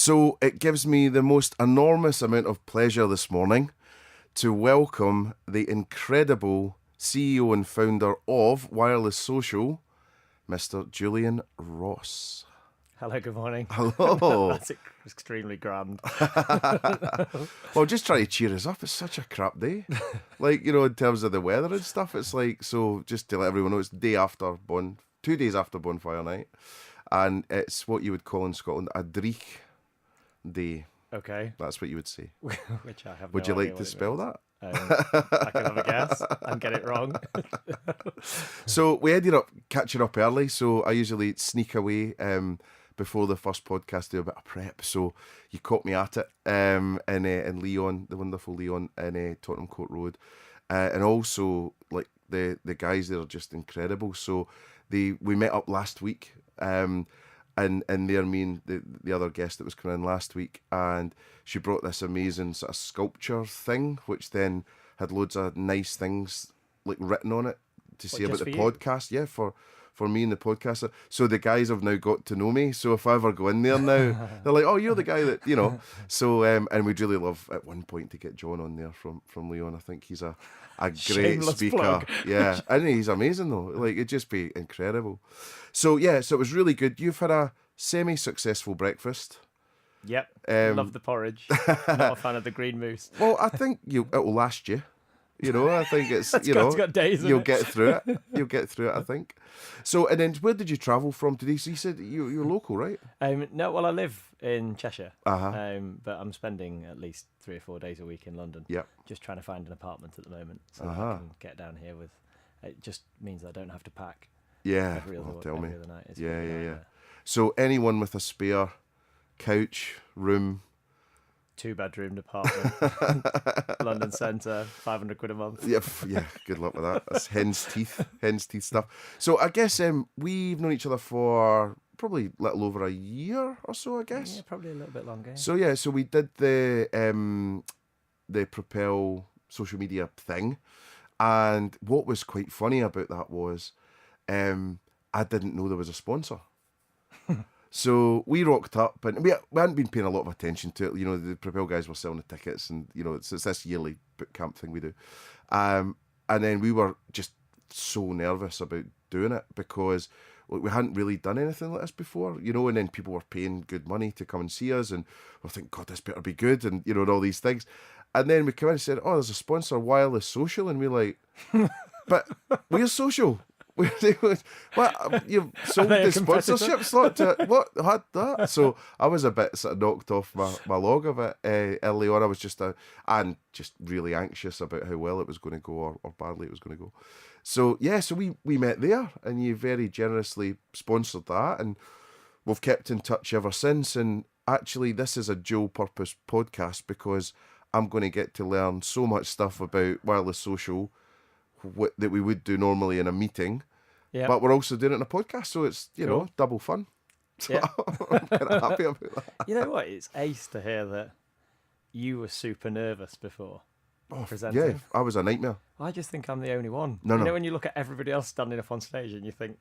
So it gives me the most enormous amount of pleasure this morning to welcome the incredible CEO and founder of Wireless Social, Mr. Julian Ross. Hello, good morning. Hello. That's extremely grand. Well, just try to cheer us up. It's such a crap day. Like, in terms of the weather and stuff, it's like, so just to let everyone know, it's 2 days after Bonfire Night. And it's what you would call in Scotland a dreich day. Okay. That's what you would say. Which I have Would no you idea like to what it spell means. that? I can have a guess and get it wrong. So we ended up catching up early. So I usually sneak away before the first podcast, do a bit of prep. So you caught me at it in Leon, the wonderful Leon in Tottenham Court Road. And also, like, the guys there are just incredible. So we met up last week. And there, me and the other guest that was coming in last week, and she brought this amazing sort of sculpture thing, which then had loads of nice things like written on it to say about the podcast. Yeah, for me and the podcast. So the guys have now got to know me. So if I ever go in there now, they're like, "Oh, you're the guy that So and we'd really love at one point to get John on there from Leon. I think he's a great Shameless speaker. plug. Yeah, I think he's amazing though. Like, it'd just be incredible. So yeah, so it was really good. You've had a semi-successful breakfast. Yep. Love the porridge. Not a fan of the green mousse. Well, I think it'll last you. I think it's It's got days in you'll it. get through it. You'll get through it, I think. So, and then where did you travel from today? So you said you're local, right? No, well, I live in Cheshire, Uh-huh. but I'm spending at least 3 or 4 days a week in London. Yep. Just trying to find an apartment at the moment, so that I can get down here with. It just means I don't have to pack. Yeah. Every other night. It's Yeah, really yeah, yeah. nightmare. So anyone with a spare couch, room, 2-bedroom apartment, London Centre, 500 quid a month. yeah, good luck with that. That's hen's teeth stuff. So I guess we've known each other for probably a little over a year or so, I guess. Yeah, probably a little bit longer. So we did the Propel social media thing, and what was quite funny about that was I didn't know there was a sponsor. So we rocked up, and we hadn't been paying a lot of attention to it. The Propel guys were selling the tickets, and it's this yearly boot camp thing we do. And then we were just so nervous about doing it because we hadn't really done anything like this before, and then people were paying good money to come and see us, and we're thinking, God, this better be good, and and all these things. And then we come in and said, oh, there's a sponsor, Wireless Social, and we're like, but we're social. What? You've sold the sponsorship slot to what? Had that? So I was a bit sort of knocked off my log of it early on. I was just really anxious about how well it was going to go or badly it was going to go. So yeah, so we met there, and you very generously sponsored that, and we've kept in touch ever since. And actually, this is a dual purpose podcast because I'm going to get to learn so much stuff about Wireless Social that we would do normally in a meeting, but we're also doing it in a podcast, so it's Cool. double fun. So I'm kind of happy about that. You know what? It's ace to hear that you were super nervous before presenting. Yeah, I was a nightmare. I just think I'm the only one. No. You know, when you look at everybody else standing up on stage and you think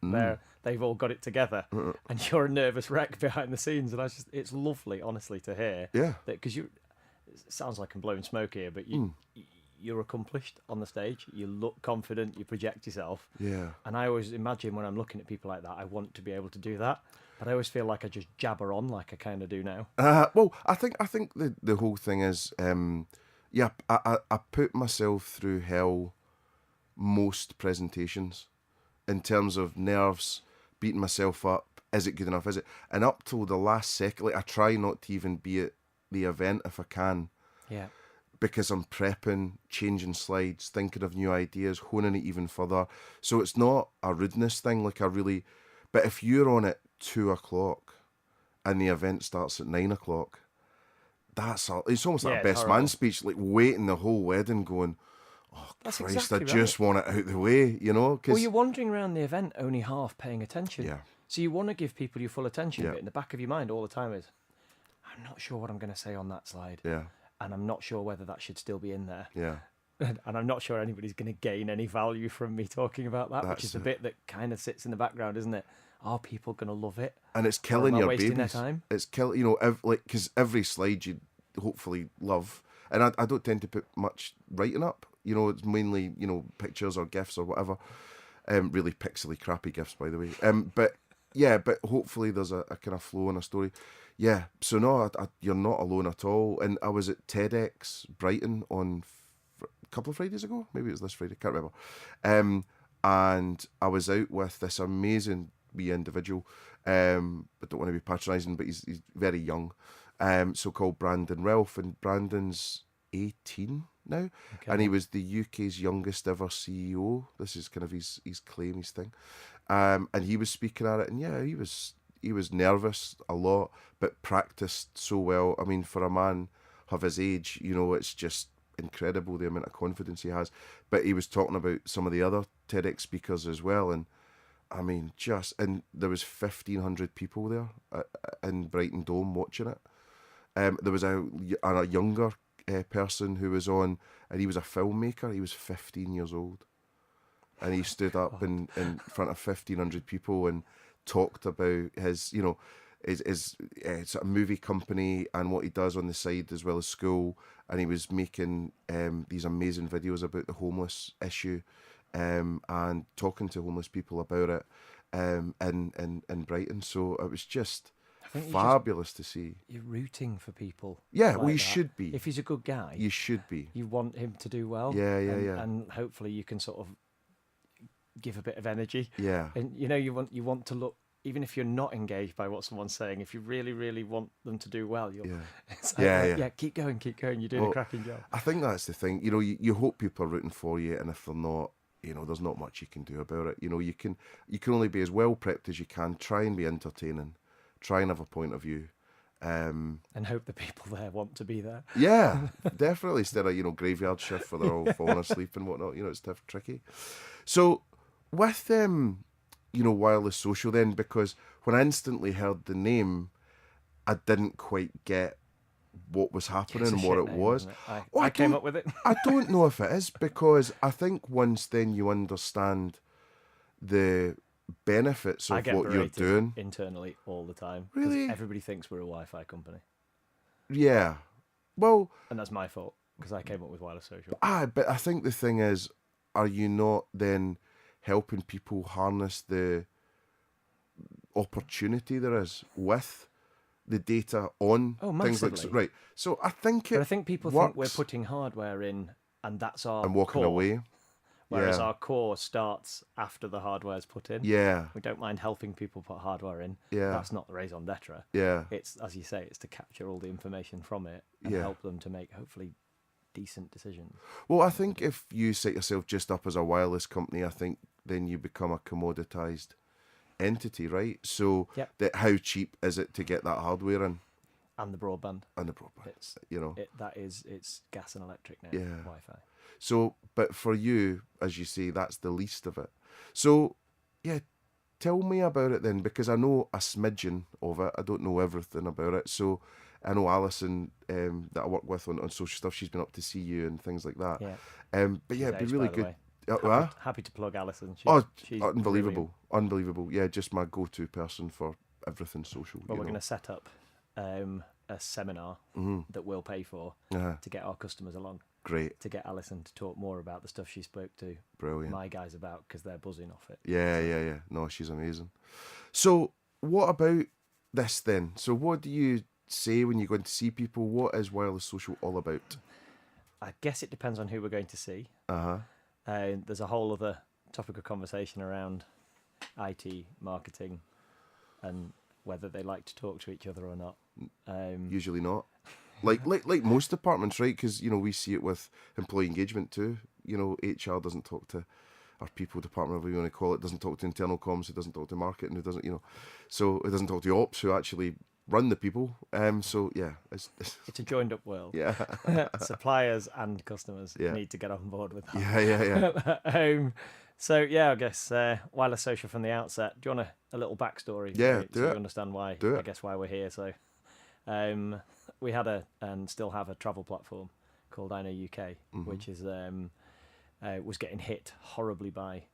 they've all got it together, and you're a nervous wreck behind the scenes, and it's lovely, honestly, to hear. Yeah. That because it sounds like I'm blowing smoke here, but you're accomplished on the stage. You look confident. You project yourself. Yeah. And I always imagine when I'm looking at people like that, I want to be able to do that. But I always feel like I just jabber on like I kind of do now. Well, I think the whole thing is, I put myself through hell most presentations in terms of nerves, beating myself up. Is it good enough? Is it? And up till the last second, like I try not to even be at the event if I can. Yeah. Because I'm prepping, changing slides, thinking of new ideas, honing it even further. So it's not a rudeness thing, but if you're on at 2:00 and the event starts at 9:00, it's almost like a best man speech, like waiting the whole wedding going, oh, That's Christ, exactly I just want it out the way, Cause, well, you're wandering around the event only half paying attention. Yeah. So you want to give people your full attention, Yeah. but in the back of your mind all the time is, I'm not sure what I'm going to say on that slide. Yeah. And I'm not sure whether that should still be in there. Yeah. and I'm not sure anybody's going to gain any value from me talking about that, which is the bit that kind of sits in the background, isn't it? Are people going to love it? And it's killing your wasting their babies. time? It's killing, you know, because every slide you hopefully love, and I don't tend to put much writing up. You know, it's mainly, you know, pictures or GIFs or whatever. Really pixely, crappy GIFs, by the way. But yeah, but hopefully there's a kind of flow in a story. Yeah, so no, you're not alone at all. And I was at TEDx Brighton on a couple of Fridays ago. Maybe it was this Friday, can't remember. And I was out with this amazing wee individual. I don't want to be patronising, but he's very young. So called Brandon Ralph, and Brandon's 18 now, and he was the UK's youngest ever CEO. This is kind of his claim, his thing. And he was speaking at it, and yeah, he was nervous a lot, but practiced so well. I mean, for a man of his age, you know, it's just incredible the amount of confidence he has. But he was talking about some of the other TEDx speakers as well, and I mean, and there was 1,500 people there in Brighton Dome watching it. There was a younger person who was on, and he was a filmmaker. He was 15 years old, and he stood up in front of 1,500 people and talked about his, you know, his sort of movie company and what he does on the side as well as school. And he was making these amazing videos about the homeless issue, and talking to homeless people about it in Brighton. So it was just fabulous to see. You're rooting for people. Yeah, like we that. should be. If he's a good guy, You should be. you want him to do well. Yeah. And hopefully you can sort of give a bit of energy. Yeah. And you know, you want to look, even if you're not engaged by what someone's saying, if you really, really want them to do well, you'll it's like, yeah, keep going. You're doing a cracking job. I think that's the thing. You know, you hope people are rooting for you, and if they're not, you know, there's not much you can do about it. You know, you can only be as well prepped as you can. Try and be entertaining. Try and have a point of view. And hope the people there want to be there. Yeah, definitely. Instead of, you know, graveyard shift where they're all falling asleep and whatnot. You know, it's tricky. So with you know, wireless social then, because when I instantly heard the name, I didn't quite get what was happening and what it was. I came up with it. I don't know if it is, because I think once then you understand the benefits of what you're doing internally all the time. Really? Everybody thinks we're a Wi-Fi company. Yeah. Well, and that's my fault, because I came up with wireless social. But I think the thing is, are you not then helping people harness the opportunity there is with the data on things like right? So I think I think people think we're putting hardware in, and that's our and walking core. away. Whereas our core starts after the hardware's put in. Yeah. We don't mind helping people put hardware in. Yeah. That's not the raison d'etre. Yeah. It's, as you say, it's to capture all the information from it and help them to make, hopefully, decent decisions. Well, I think if you set yourself just up as a wireless company, I think then you become a commoditized entity, right? So how cheap is it to get that hardware in? And the broadband. It's, you know. It's gas and electric now, Wi-Fi. So, but for you, as you say, that's the least of it. So, yeah, tell me about it then, because I know a smidgen of it. I don't know everything about it. So, I know Alison that I work with on social stuff. She's been up to see you and things like that. Yeah. But yeah, it'd be really good. Happy to plug Alison. She's unbelievable. Brilliant. Unbelievable. Yeah, just my go-to person for everything social. Well, we're going to set up a seminar that we'll pay for to get our customers along. Great. To get Alison to talk more about the stuff she spoke to my guys about, because they're buzzing off it. Yeah. No, she's amazing. So what about this then? So what do you say when you're going to see people? What is wireless social all about? I guess it depends on who we're going to see. There's a whole other topic of conversation around IT, marketing, and whether they like to talk to each other or not. Usually not. Like most departments, right? Because, you know, we see it with employee engagement too. You know, HR doesn't talk to our people department, whatever you want to call it, doesn't talk to internal comms, it doesn't talk to marketing, it doesn't, you know, so it doesn't talk to ops who actually run the people. So yeah, it's a joined up world. Yeah. Suppliers and customers need to get on board with that. Yeah. So yeah, I guess wireless social from the outset. Do you want a little backstory? Yeah, so you understand why. I guess why we're here. So we had and still have a travel platform called I Know UK, which is was getting hit horribly by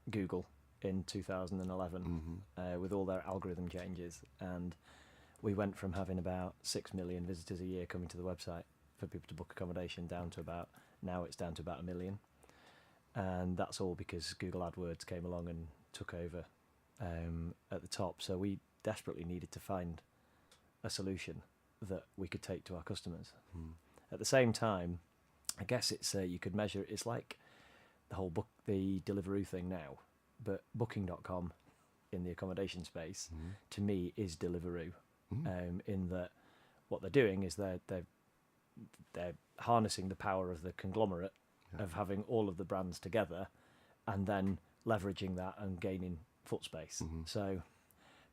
Google in 2011 with all their algorithm changes, and we went from having about 6 million visitors a year coming to the website for people to book accommodation down to about, now it's down to about 1 million. And that's all because Google AdWords came along and took over at the top. So we desperately needed to find a solution that we could take to our customers. At the same time, I guess it's you could measure, it's like the whole the Deliveroo thing now, but Booking.com in the accommodation space, to me, is Deliveroo. In that what they're doing is they're harnessing the power of the conglomerate of having all of the brands together, and then leveraging that and gaining foot space. So,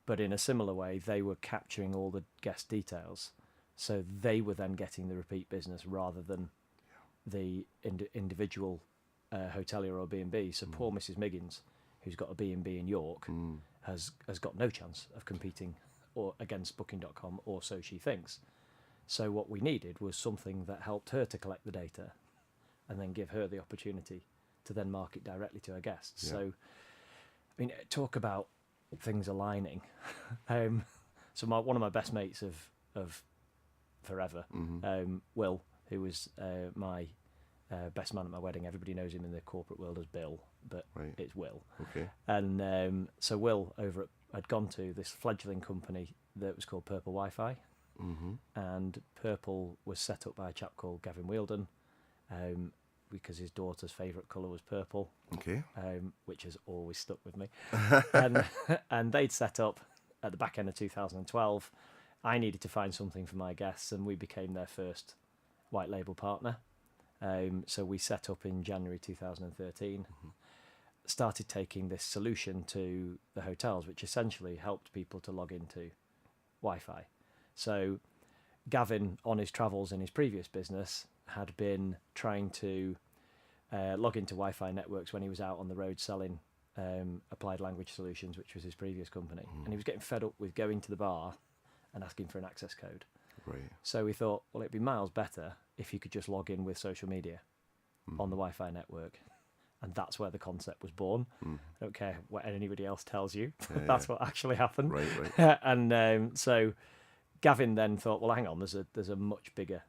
but in a similar way, they were capturing all the guest details, so they were then getting the repeat business rather than the individual hotelier or B&B. So poor Mrs. Miggins, who's got a B&B in York, has got no chance of competing or against Booking.com, or so she thinks. So what we needed was something that helped her to collect the data and then give her the opportunity to then market directly to her guests. Yeah. So, I mean, talk about things aligning. So one of my best mates of forever, Will, who was my best man at my wedding. Everybody knows him in the corporate world as Bill, but it's Will. Okay. And so Will had gone to this fledgling company that was called Purple Wi-Fi, and Purple was set up by a chap called Gavin Wheeldon, because his daughter's favourite colour was purple, which has always stuck with me. And they'd set up at the back end of 2012. I needed to find something for my guests, and we became their first white label partner. So we set up in January 2013, started taking this solution to the hotels, which essentially helped people to log into Wi-Fi. So Gavin, on his travels in his previous business, had been trying to log into Wi-Fi networks when he was out on the road selling Applied Language Solutions, which was his previous company. And he was getting fed up with going to the bar and asking for an access code. Right. So we thought, well, it'd be miles better if you could just log in with social media on the Wi-Fi network. And that's where the concept was born. I don't care what anybody else tells you. That's what actually happened. Right. And so Gavin then thought, well, hang on, there's a much bigger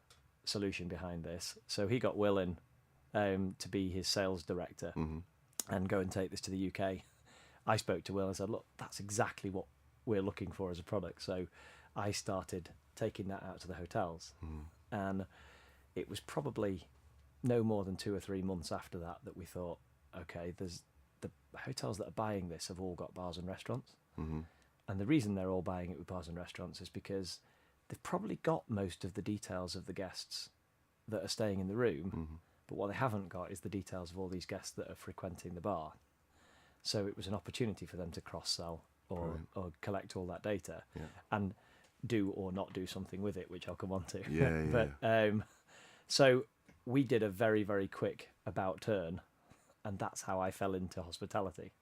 solution behind this. So he got Will in to be his sales director and go and take this to the UK. I spoke to Will and said, look, that's exactly what we're looking for as a product. So I started taking that out to the hotels. And it was probably no more than 2 or 3 months after that we thought, okay, there's the hotels that are buying this have all got bars and restaurants. And the reason they're all buying it with bars and restaurants is because they've probably got most of the details of the guests that are staying in the room, but what they haven't got is the details of all these guests that are frequenting the bar. So it was an opportunity for them to cross-sell or collect all that data and do or not do something with it, which I'll come on to. But so we did a very, very quick about turn, and that's how I fell into hospitality.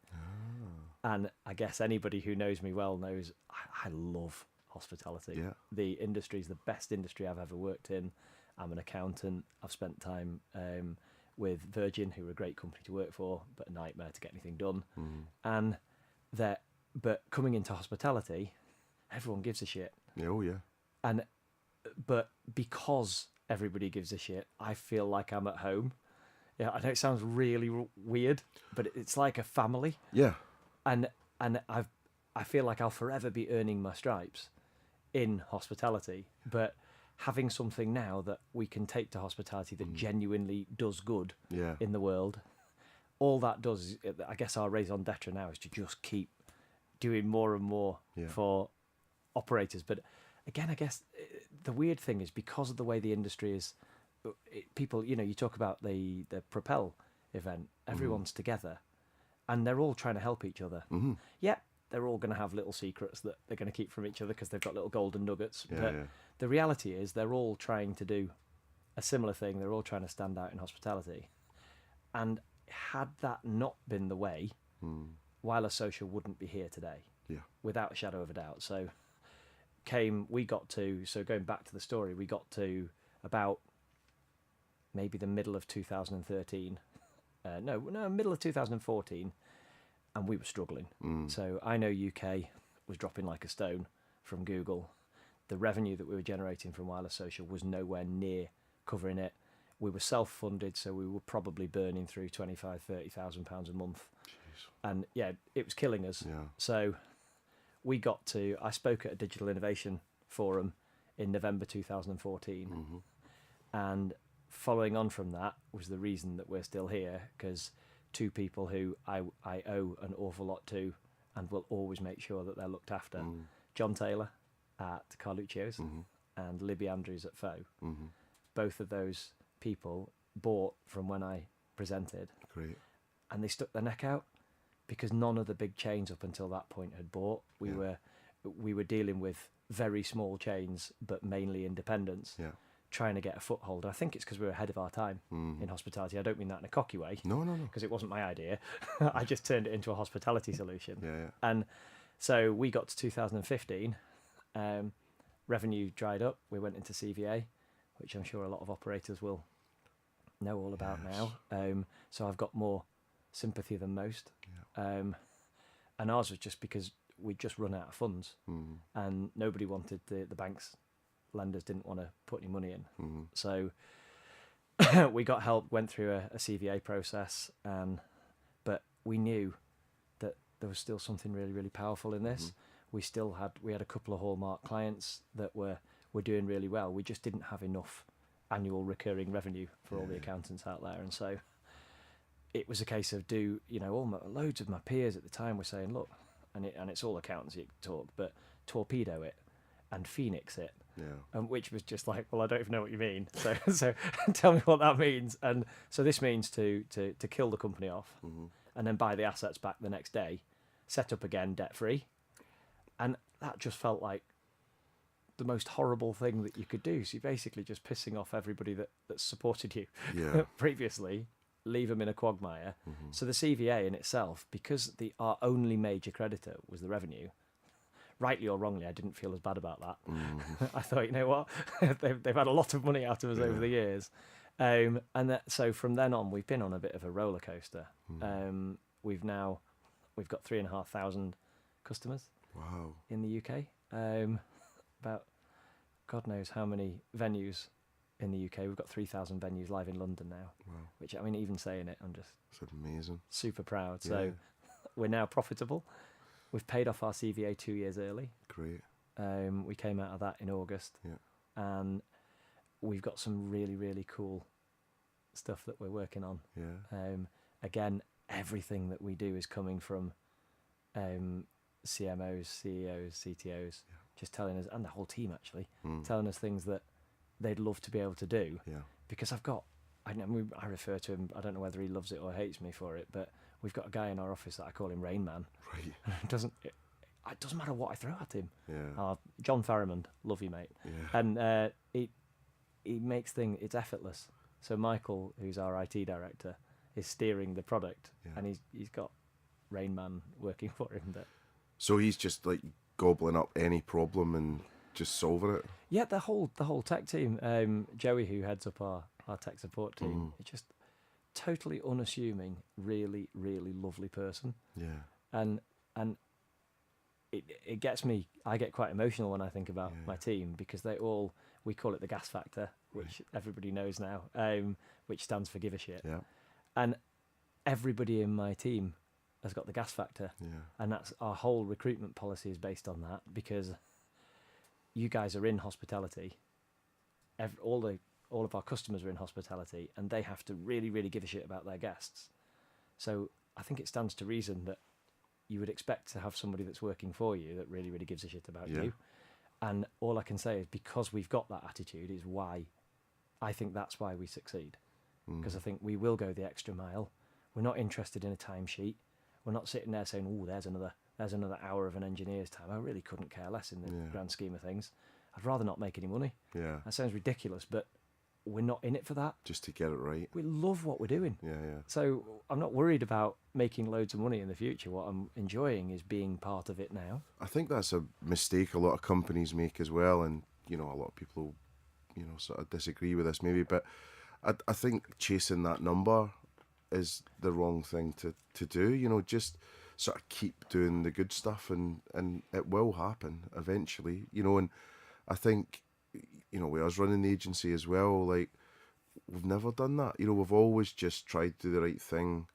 And I guess anybody who knows me well knows I love hospitality. The industry is the best industry I've ever worked in. I'm an accountant. I've spent time with Virgin, who are a great company to work for, but a nightmare to get anything done. And but coming into hospitality, everyone gives a shit. But because everybody gives a shit, I feel like I'm at home. Yeah, I know it sounds really weird, but it's like a family. And I feel like I'll forever be earning my stripes in hospitality, but having something now that we can take to hospitality that genuinely does good in the world, all that does, I guess our raison d'etre now is to just keep doing more and more for operators. But again, I guess the weird thing is because of the way the industry is, people, you talk about the Propel event, everyone's together and they're all trying to help each other. They're all going to have little secrets that they're going to keep from each other because they've got little golden nuggets. But the reality is they're all trying to do a similar thing. They're all trying to stand out in hospitality. And had that not been the way, Wireless Social wouldn't be here today, without a shadow of a doubt. So going back to the story, we got to about maybe the middle of 2013. No, middle of 2014, and we were struggling. So I know UK was dropping like a stone from Google. The revenue that we were generating from wireless social was nowhere near covering it. We were self-funded, so we were probably burning through £25,000-30,000 a month. Jeez. And yeah, it was killing us. Yeah. So I spoke at a digital innovation forum in November 2014. And following on from that was the reason that we're still here, because two people who I owe an awful lot to and will always make sure that they're looked after, John Taylor at Carluccio's and Libby Andrews at Foe. Both of those people bought from when I presented. Great. And they stuck their neck out, because none of the big chains up until that point had bought. We were dealing with very small chains, but mainly independents, trying to get a foothold. I think it's because we were ahead of our time in hospitality. I don't mean that in a cocky way. No. Because it wasn't my idea. I just turned it into a hospitality solution. Yeah. And so we got to 2015. Revenue dried up. We went into CVA, which I'm sure a lot of operators will know all about now. So I've got more sympathy than most. And ours was just because we'd just run out of funds, and nobody wanted the banks. Lenders didn't want to put any money in. So we got help, went through a CVA process, but we knew that there was still something really, really powerful in this. We had a couple of hallmark clients that were doing really well. We just didn't have enough annual recurring revenue for all the accountants out there. And so it was a case of loads of my peers at the time were saying, look, and it's all accountants you talk, but torpedo it and Phoenix it. Which was just like, well, I don't even know what you mean. So tell me what that means. And so this means to kill the company off and then buy the assets back the next day, set up again debt free. And that just felt like the most horrible thing that you could do. So you're basically just pissing off everybody that supported you previously, leave them in a quagmire. So the CVA in itself, because our only major creditor was the revenue, rightly or wrongly, I didn't feel as bad about that. I thought, you know what, they've had a lot of money out of us over the years. So from then on, we've been on a bit of a roller coaster. We've got 3,500 customers. Wow. In the UK. About God knows how many venues in the UK. We've got 3,000 venues live in London now. Wow. Which, I mean, even saying it, I'm just That's amazing. Super proud. So we're now profitable. We've paid off our CVA 2 years early. Great. We came out of that in August. And we've got some really, really cool stuff that we're working on. Again, everything that we do is coming from CMOs, CEOs, CTOs, just telling us, and the whole team actually, telling us things that they'd love to be able to do. Because I refer to him, I don't know whether he loves it or hates me for it, but we've got a guy in our office that I call him Rain Man. Right. It doesn't matter what I throw at him. John Farrimond, love you, mate. And he makes things, it's effortless. So Michael, who's our IT director, is steering the product, and he's got Rain Man working for him. So he's just like gobbling up any problem and just solving it? Yeah, the whole tech team. Joey, who heads up our tech support team, is just totally unassuming, really, really lovely person. And it gets me, I get quite emotional when I think about my team, because we call it the gas factor, which everybody knows now, which stands for give a shit. And everybody in my team has got the gas factor, and that's our whole recruitment policy is based on that, because you guys are in hospitality. All of our customers are in hospitality, and they have to really, really give a shit about their guests. So I think it stands to reason that you would expect to have somebody that's working for you that really, really gives a shit about you. And all I can say is, because we've got that attitude, is why I think that's why we succeed. Because I think we will go the extra mile. We're not interested in a timesheet. We're not sitting there saying, "Oh, there's another hour of an engineer's time." I really couldn't care less in the grand scheme of things. I'd rather not make any money. That sounds ridiculous, but we're not in it for that. Just to get it right. We love what we're doing. So I'm not worried about making loads of money in the future. What I'm enjoying is being part of it now. I think that's a mistake a lot of companies make as well, and a lot of people, sort of disagree with this maybe, but I think chasing that number is the wrong thing to do. You know, just sort of keep doing the good stuff, and it will happen eventually. You know, and I think, you know, with us running the agency as well, like, we've never done that. You know, we've always just tried to do the right thing,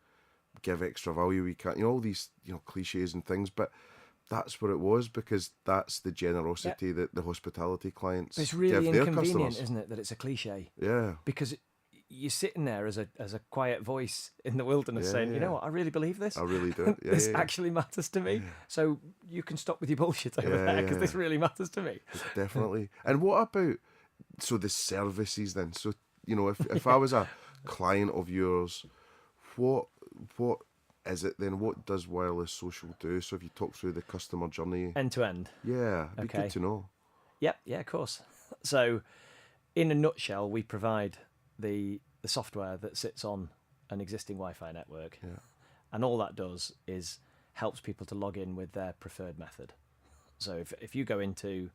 give extra value. We can't, you know, all these, you know, cliches and things, but that's what it was, because that's the generosity that the hospitality clients But it's really give their inconvenient, customers. isn't it, that it's a cliche? Yeah. Because you're sitting there as a quiet voice in the wilderness saying, you know what, I really believe this. I really do. Yeah, This actually matters to me. So you can stop with your bullshit over there, because this really matters to me. Definitely. And what about, so the services then? So, you know, if I was a client of yours, what is it then? What does wireless social do? So if you talk through the customer journey. End to end. Yeah, it'd be good to know. Yep, yeah, of course. So in a nutshell, we provide the software that sits on an existing Wi-Fi network. Yeah. And all that does is helps people to log in with their preferred method. So if you go into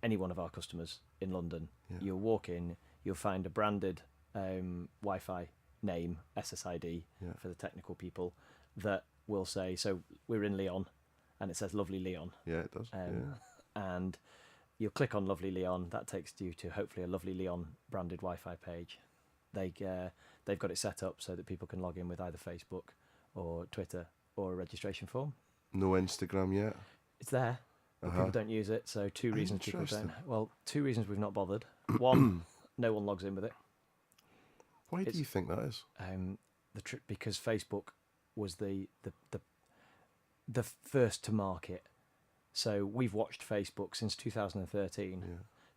any one of our customers in London, you'll walk in, you'll find a branded Wi-Fi name, SSID for the technical people, that will say, so we're in Leon, and it says Lovely Leon. Yeah, it does. And you'll click on Lovely Leon. That takes you to hopefully a Lovely Leon branded Wi-Fi page. They've got it set up so that people can log in with either Facebook or Twitter or a registration form. No Instagram yet? It's there, but people don't use it. So two reasons people don't. Well, two reasons we've not bothered. One, no one logs in with it. Why do you think that is? Because Facebook was the first to market. So we've watched Facebook since 2013.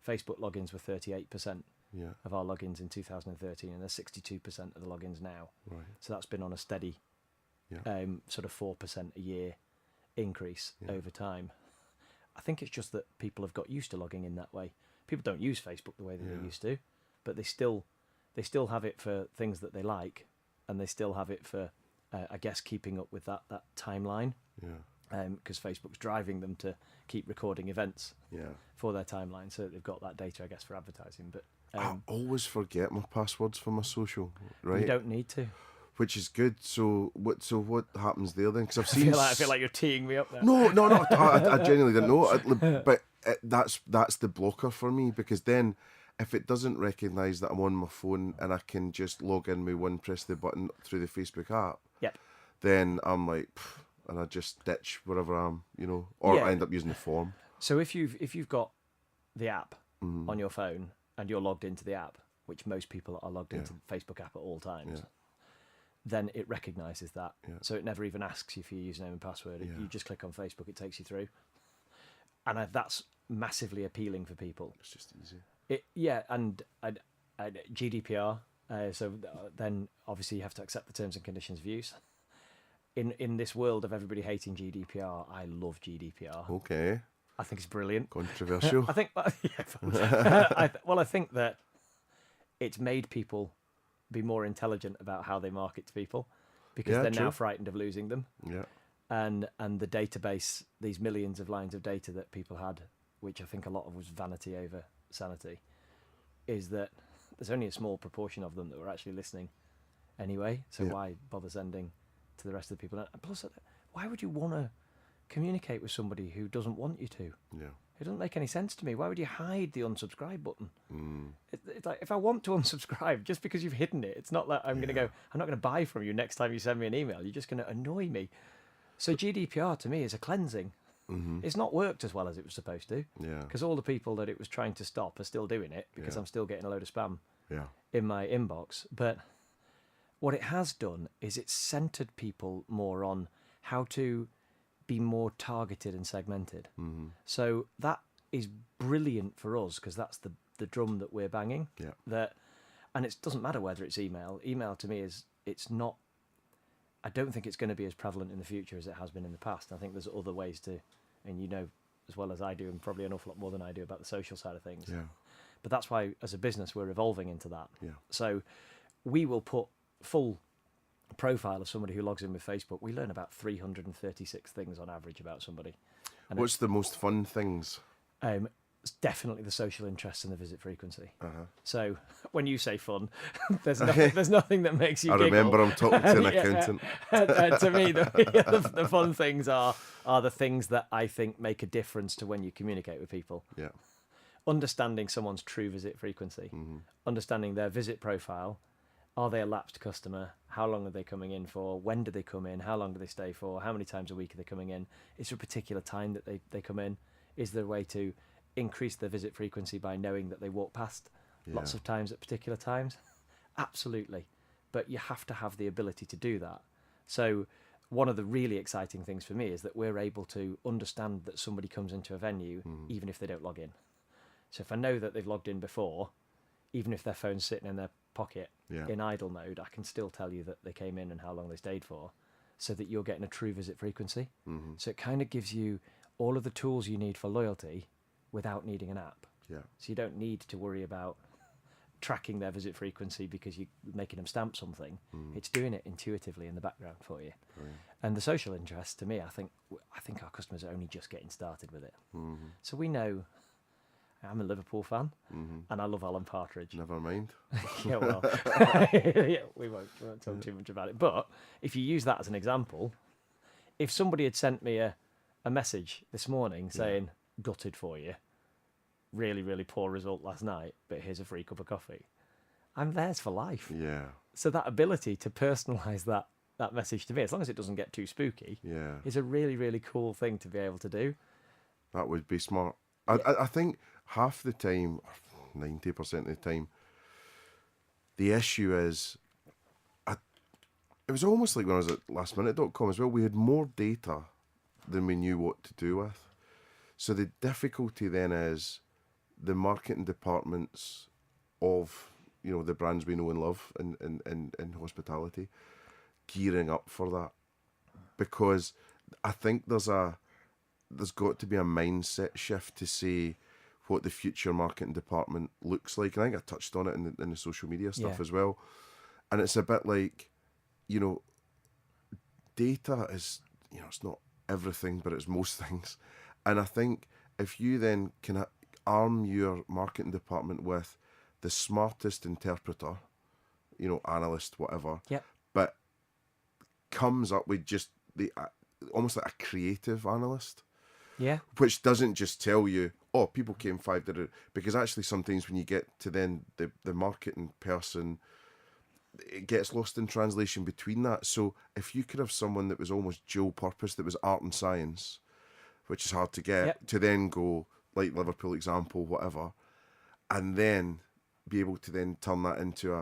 Facebook logins were 38% of our logins in 2013, and they're 62% of the logins now. Right. So that's been on a steady sort of 4% a year increase over time. I think it's just that people have got used to logging in that way. People don't use Facebook the way that they used to, but they still have it for things that they like, and they still have it for, I guess, keeping up with that timeline. Because Facebook's driving them to keep recording events for their timeline, so that they've got that data, I guess, for advertising. But I always forget my passwords for my social, right? You don't need to. Which is good. So what happens there then? Because I've seen. I feel like you're teeing me up there. No. I genuinely didn't know. But that's the blocker for me, because then if it doesn't recognise that I'm on my phone and I can just log in with one press the button through the Facebook app, then I'm like, and I just ditch wherever I am, you know, or I end up using the form. So if you've got the app on your phone and you're logged into the app, which most people are logged into the Facebook app at all times, then it recognises that. So it never even asks you for your username and password. You just click on Facebook, it takes you through. And that's massively appealing for people. It's just easy. And GDPR. So then obviously you have to accept the terms and conditions of use. In this world of everybody hating GDPR, I love GDPR. Okay. I think it's brilliant. Controversial. I think. I think that it's made people be more intelligent about how they market to people, because they're now frightened of losing them. Yeah. And the database, these millions of lines of data that people had, which I think a lot of was vanity over sanity, is that there's only a small proportion of them that were actually listening anyway. So why bother sending to the rest of the people? And plus, why would you want to communicate with somebody who doesn't want you to? Yeah. It doesn't make any sense to me. Why would you hide the unsubscribe button? It's like, if I want to unsubscribe, just because you've hidden it, it's not like I'm going to go, I'm not going to buy from you next time you send me an email. You're just going to annoy me. So GDPR to me is a cleansing. It's not worked as well as it was supposed to. Yeah. Because all the people that it was trying to stop are still doing it, because I'm still getting a load of spam in my inbox. But what it has done is it's centered people more on how to be more targeted and segmented. So that is brilliant for us, because that's the drum that we're banging. And it doesn't matter whether it's email. Email to me it's not. I don't think it's going to be as prevalent in the future as it has been in the past. I think there's other ways to, and you know as well as I do, and probably an awful lot more than I do, about the social side of things. But that's why, as a business, we're evolving into that. So we will put full profile of somebody who logs in with Facebook. We learn about 336 things on average about somebody. And what's the most fun things? definitely the social interest and the visit frequency. Uh-huh. So when you say fun, there's nothing that makes you I giggle. remember I'm talking to an Yeah. accountant. To me, the fun things are the things that I think make a difference to when you communicate with people. Yeah. Understanding someone's true visit frequency, understanding their visit profile. Are they a lapsed customer? How long are they coming in for? When do they come in? How long do they stay for? How many times a week are they coming in? Is there a particular time that they come in? Is there a way to increase their visit frequency by knowing that they walk past lots of times at particular times? Absolutely. But you have to have the ability to do that. So one of the really exciting things for me is that we're able to understand that somebody comes into a venue even if they don't log in. So if I know that they've logged in before, even if their phone's sitting in their pocket in idle mode, I can still tell you that they came in and how long they stayed for, so that you're getting a true visit frequency. So it kind of gives you all of the tools you need for loyalty without needing an app. Yeah. So you don't need to worry about tracking their visit frequency because you're making them stamp something. It's doing it intuitively in the background for you. Brilliant. And the social interest, to me, I think our customers are only just getting started with it. So we know. I'm a Liverpool fan, and I love Alan Partridge. Never mind. Yeah, well, we won't talk too much about it. But if you use that as an example, if somebody had sent me a message this morning saying, gutted for you, really, really poor result last night, but here's a free cup of coffee, I'm theirs for life. Yeah. So that ability to personalise that message to me, as long as it doesn't get too spooky, is a really, really cool thing to be able to do. That would be smart. I think half the time, 90% of the time, the issue is, it was almost like when I was at lastminute.com as well, we had more data than we knew what to do with. So the difficulty then is the marketing departments of, the brands we know and love in hospitality, gearing up for that. Because I think there's got to be a mindset shift to say what the future marketing department looks like. And I think I touched on it in the social media stuff as well. And it's a bit like, data is, it's not everything, but it's most things. And I think if you then can arm your marketing department with the smartest interpreter, analyst, whatever, but comes up with just almost like a creative analyst. Yeah. Which doesn't just tell you, oh, people came 5 days, because actually sometimes when you get to then the marketing person, it gets lost in translation between that. So if you could have someone that was almost dual purpose, that was art and science, which is hard to get, to then go, like Liverpool example, whatever, and then be able to then turn that into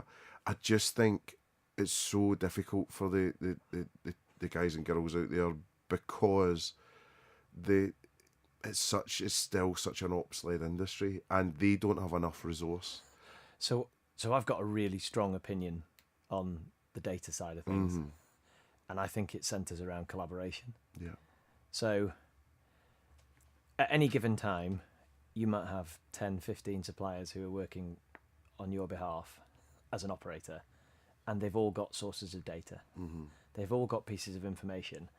I just think it's so difficult for the guys and girls out there, because it's still such an ops-led industry, and they don't have enough resource. So I've got a really strong opinion on the data side of things, and I think it centres around collaboration. Yeah. So at any given time, you might have 10, 15 suppliers who are working on your behalf as an operator, and they've all got sources of data. They've all got pieces of information,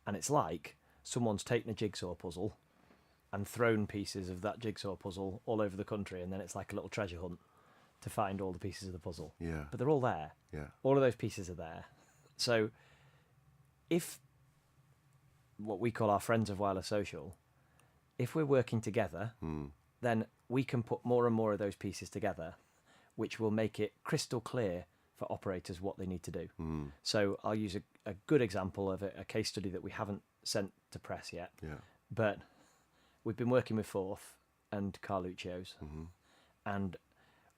and it's like someone's taken a jigsaw puzzle and thrown pieces of that jigsaw puzzle all over the country, and then it's like a little treasure hunt to find all the pieces of the puzzle. Yeah. But they're all there. Yeah. All of those pieces are there. So if what we call our friends of wireless social, if we're working together, then we can put more and more of those pieces together, which will make it crystal clear for operators what they need to do. So I'll use a good example of a case study that we haven't sent to press yet, but we've been working with Forth and Carluccio's, and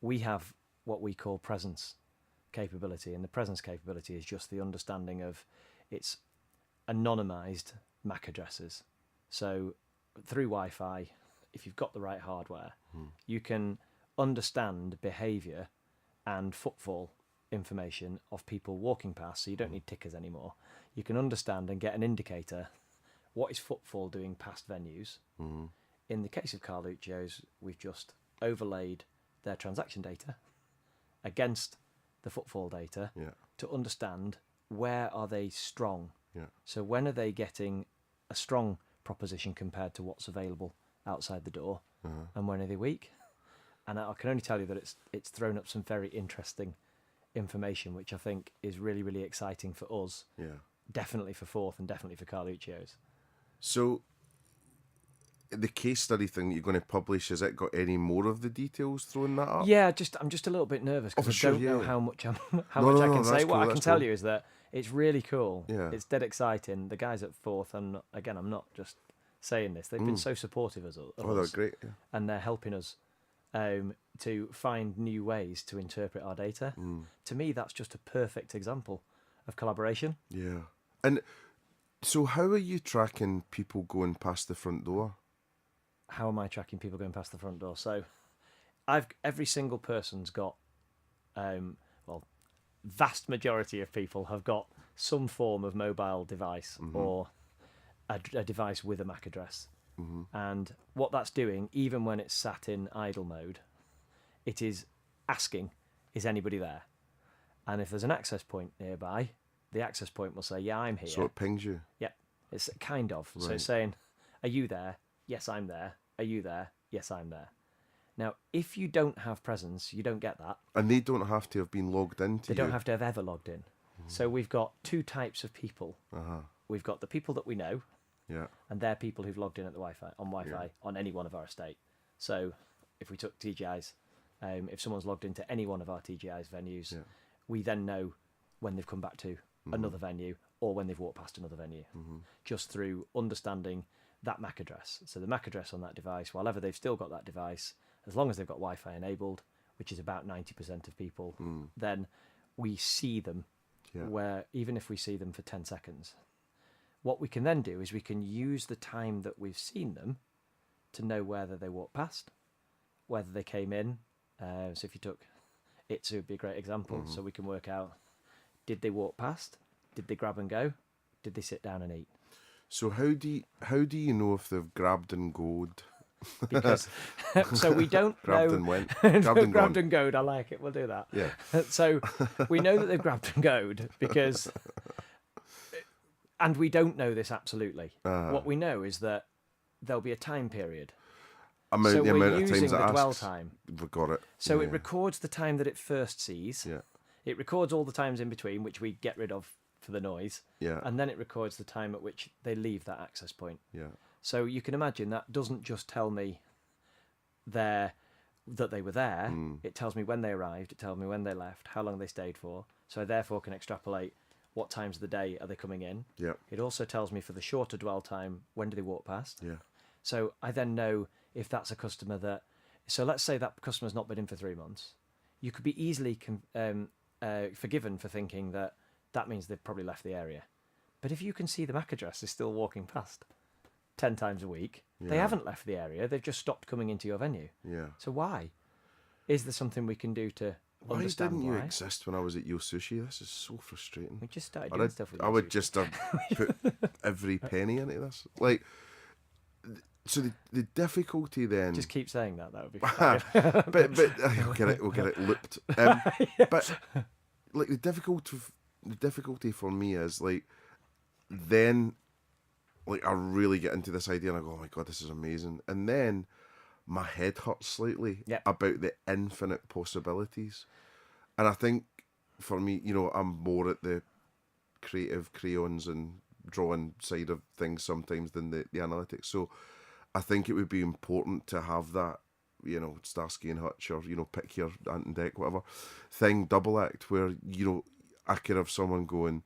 we have what we call presence capability, and the presence capability is just the understanding of it's anonymized MAC addresses. So through Wi-Fi, if you've got the right hardware, you can understand behavior and footfall information of people walking past, so you don't need tickers anymore. You can understand and get an indicator, what is footfall doing past venues. In the case of Carluccio's, we've just overlaid their transaction data against the footfall data to understand where are they strong. So when are they getting a strong proposition compared to what's available outside the door, and when are they weak? And I can only tell you that it's thrown up some very interesting information, which I think is really, really exciting for us. Yeah. Definitely for Forth and definitely for Carluccio's. So the case study thing that you're going to publish, has it got any more of the details throwing that up? Yeah, I'm just a little bit nervous because I don't know how much I can say. What I can tell you is that it's really cool. Yeah. It's dead exciting. The guys at Forth, I'm not just saying this. They've been so supportive of Oh, they're us, great. Yeah. and they're helping us to find new ways to interpret our data. To me, that's just a perfect example of collaboration. Yeah. And so how are you tracking people going past the front door? How am I tracking people going past the front door? So every single person's got, vast majority of people have got some form of mobile device or a device with a MAC address. And what that's doing, even when it's sat in idle mode, it is asking, is anybody there? And if there's an access point nearby, the access point will say, yeah, I'm here. So it pings you? Yeah, it's kind of. Right. So it's saying, are you there? Yes, I'm there. Are you there? Yes, I'm there. Now, if you don't have presence, you don't get that. And they don't have to have been logged into They don't have to have ever logged in. So we've got two types of people. We've got the people that we know, Yeah. and they're people who've logged in at the Wi-Fi on any one of our estate. So if we took TGI's, if someone's logged into any one of our TGI's venues, we then know when they've come back to another venue or when they've walked past another venue, just through understanding that MAC address. So the MAC address on that device, while ever they've still got that device, as long as they've got Wi-Fi enabled, which is about 90% of people, then we see them, where even if we see them for 10 seconds, what we can then do is we can use the time that we've seen them to know whether they walked past, whether they came in. So if you took it, would be a great example. So we can work out, did they walk past? Did they grab and go? Did they sit down and eat? So how do you know if they've grabbed and goed? Because so we don't Grabbed know. and went. Grabbed and goed. I like it. We'll do that. Yeah. So we know that they've grabbed and goed because, and we don't know this absolutely. What we know is that there'll be a time period. The So we're amount of using times it the dwell asks. time. We've got it. So it records the time that it first sees. Yeah. It records all the times in between, which we get rid of for the noise. Yeah. And then it records the time at which they leave that access point. Yeah. So you can imagine that doesn't just tell me that they were there. It tells me when they arrived. It tells me when they left, how long they stayed for. So I therefore can extrapolate what times of the day are they coming in. Yeah. It also tells me for the shorter dwell time, when do they walk past. Yeah. So I then know if that's a customer that... So let's say that customer's not been in for 3 months. You could be easily forgiven for thinking that means they've probably left the area. But if you can see the MAC address is still walking past 10 times a week, they haven't left the area. They've just stopped coming into your venue. Yeah. So why? Is there something we can do to Why understand didn't you why? exist when I was at Yo Sushi? This is so frustrating. We just started doing stuff with I you. would just have put every penny into this. Like, so the difficulty then. Just keep saying that. That would be fine. but we'll get it looped. But like the difficulty for me is like then like I really get into this idea and I go, oh my god, this is amazing, and then my head hurts slightly about the infinite possibilities. And I think for me, I'm more at the creative crayons and drawing side of things sometimes than the analytics. So I think it would be important to have that, Starsky and Hutch or, pick your Ant and Deck, whatever thing, double act, where, I could have someone going,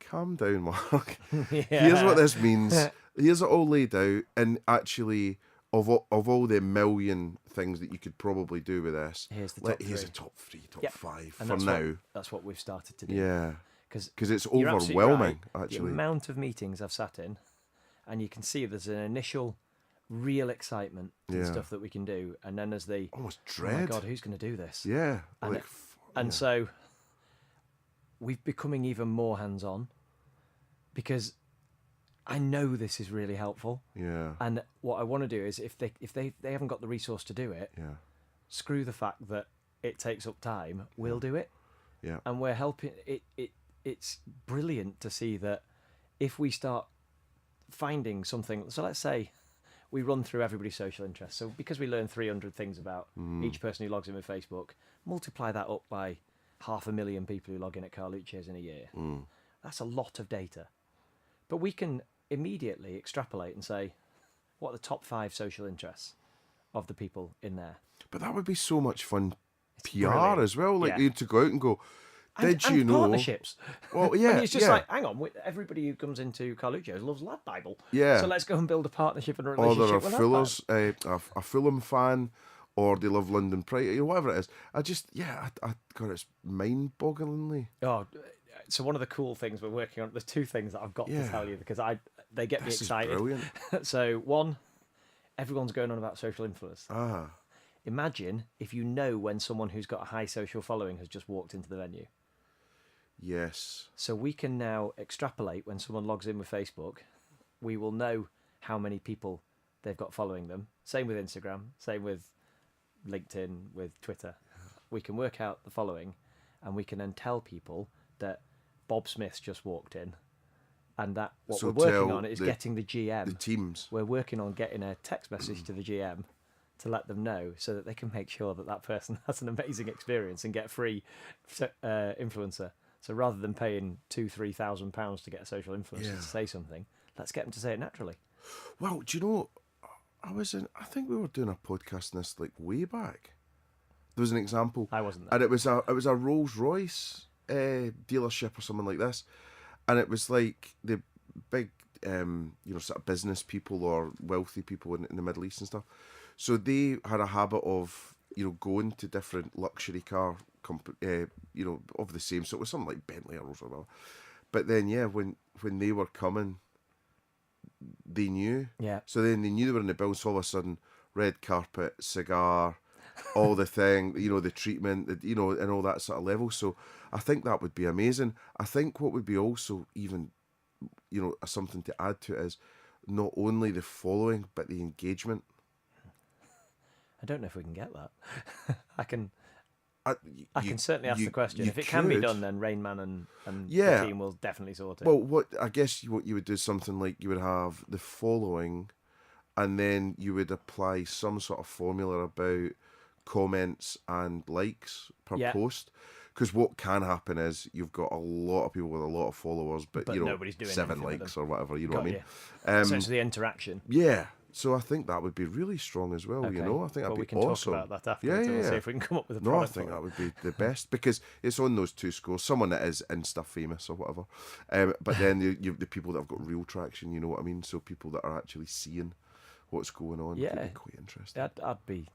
calm down, Mark. Here's what this means. Here's it all laid out. And actually, of all the million things that you could probably do with this, here's the top three, top five and for now. That's what we've started to do. Yeah. Because it's you're absolutely overwhelming, right. actually. The amount of meetings I've sat in, and you can see there's an initial real excitement to the stuff that we can do, and then there's the almost dread. Oh my god, who's going to do this? Yeah. And so we're becoming even more hands-on because I know this is really helpful. Yeah. And what I want to do is if they haven't got the resource to do it, screw the fact that it takes up time, we'll do it. Yeah. And we're helping it's brilliant to see that if we start finding something, so let's say we run through everybody's social interests. So because we learn 300 things about each person who logs in with Facebook, multiply that up by 500,000 people who log in at Carluccio's in a year. That's a lot of data. But we can immediately extrapolate and say, what are the top 5 social interests of the people in there? But that would be so much fun PR brilliant. as well. Like, Yeah. you had to go out and go, did and you know? partnerships. Well, yeah. And it's just yeah. like, hang on, everybody who comes into Carluccio's loves Lad Bible. Yeah. So let's go and build a partnership and a Or relationship they're with Lad Fuller's, a Fulham fan, or they love London Pride, whatever it is. God, it's mind-bogglingly. Bible. Oh, so one of the cool things we're working on, there's 2 things that I've got to tell you because they get me This is excited. brilliant. So one, everyone's going on about social influence. Ah, Imagine if you know when someone who's got a high social following has just walked into the venue. yes. So we can now extrapolate when someone logs in with Facebook. We will know how many people they've got following them. Same with Instagram, same with LinkedIn, with Twitter. We can work out the following, and we can then tell people that Bob Smith's just walked in, and that what So we're working tell on is the- getting the GM. The teams. We're working on getting a text message to the GM to let them know so that they can make sure that that person has an amazing experience and get free influencer. So rather than paying £2,000-3,000 to get a social influencer to say something, let's get them to say it naturally. Well, do you know, I think we were doing a podcast on this like way back. There was an example. I wasn't there. And it was a Rolls Royce dealership or something like this. And it was like the big, sort of business people or wealthy people in the Middle East and stuff. So they had a habit of, going to different luxury car of the same. So it was something like Bentley or Rolls or whatever. But then, when they were coming, they knew. Yeah. So then they knew they were in the build. So all of a sudden, red carpet, cigar, all the thing, the treatment, and all that sort of level. So I think that would be amazing. I think what would be also even, something to add to it is not only the following, but the engagement. I don't know if we can get that. I can You certainly ask the question. you If it can be could. done, then Rainman and Yeah. the team will definitely sort it. Well, what you would do is something like you would have the following, and then you would apply some sort of formula about comments and likes per Yeah. post. Because what can happen is you've got a lot of people with a lot of followers, but nobody's doing 7 anything with likes or whatever. You know Got what I you. mean? So it's the interaction. Yeah. So I think that would be really strong as well. Okay. I think that'd Well, be we can awesome. talk about that after. Yeah, We'll yeah. see if we can come up with a No, I product. think for that it. would be the best because it's on those 2 scores. Someone that is Insta famous or whatever, but then you've the people that have got real traction. You know what I mean? So people that are actually seeing what's going on. Yeah. Could be quite interesting. I'd be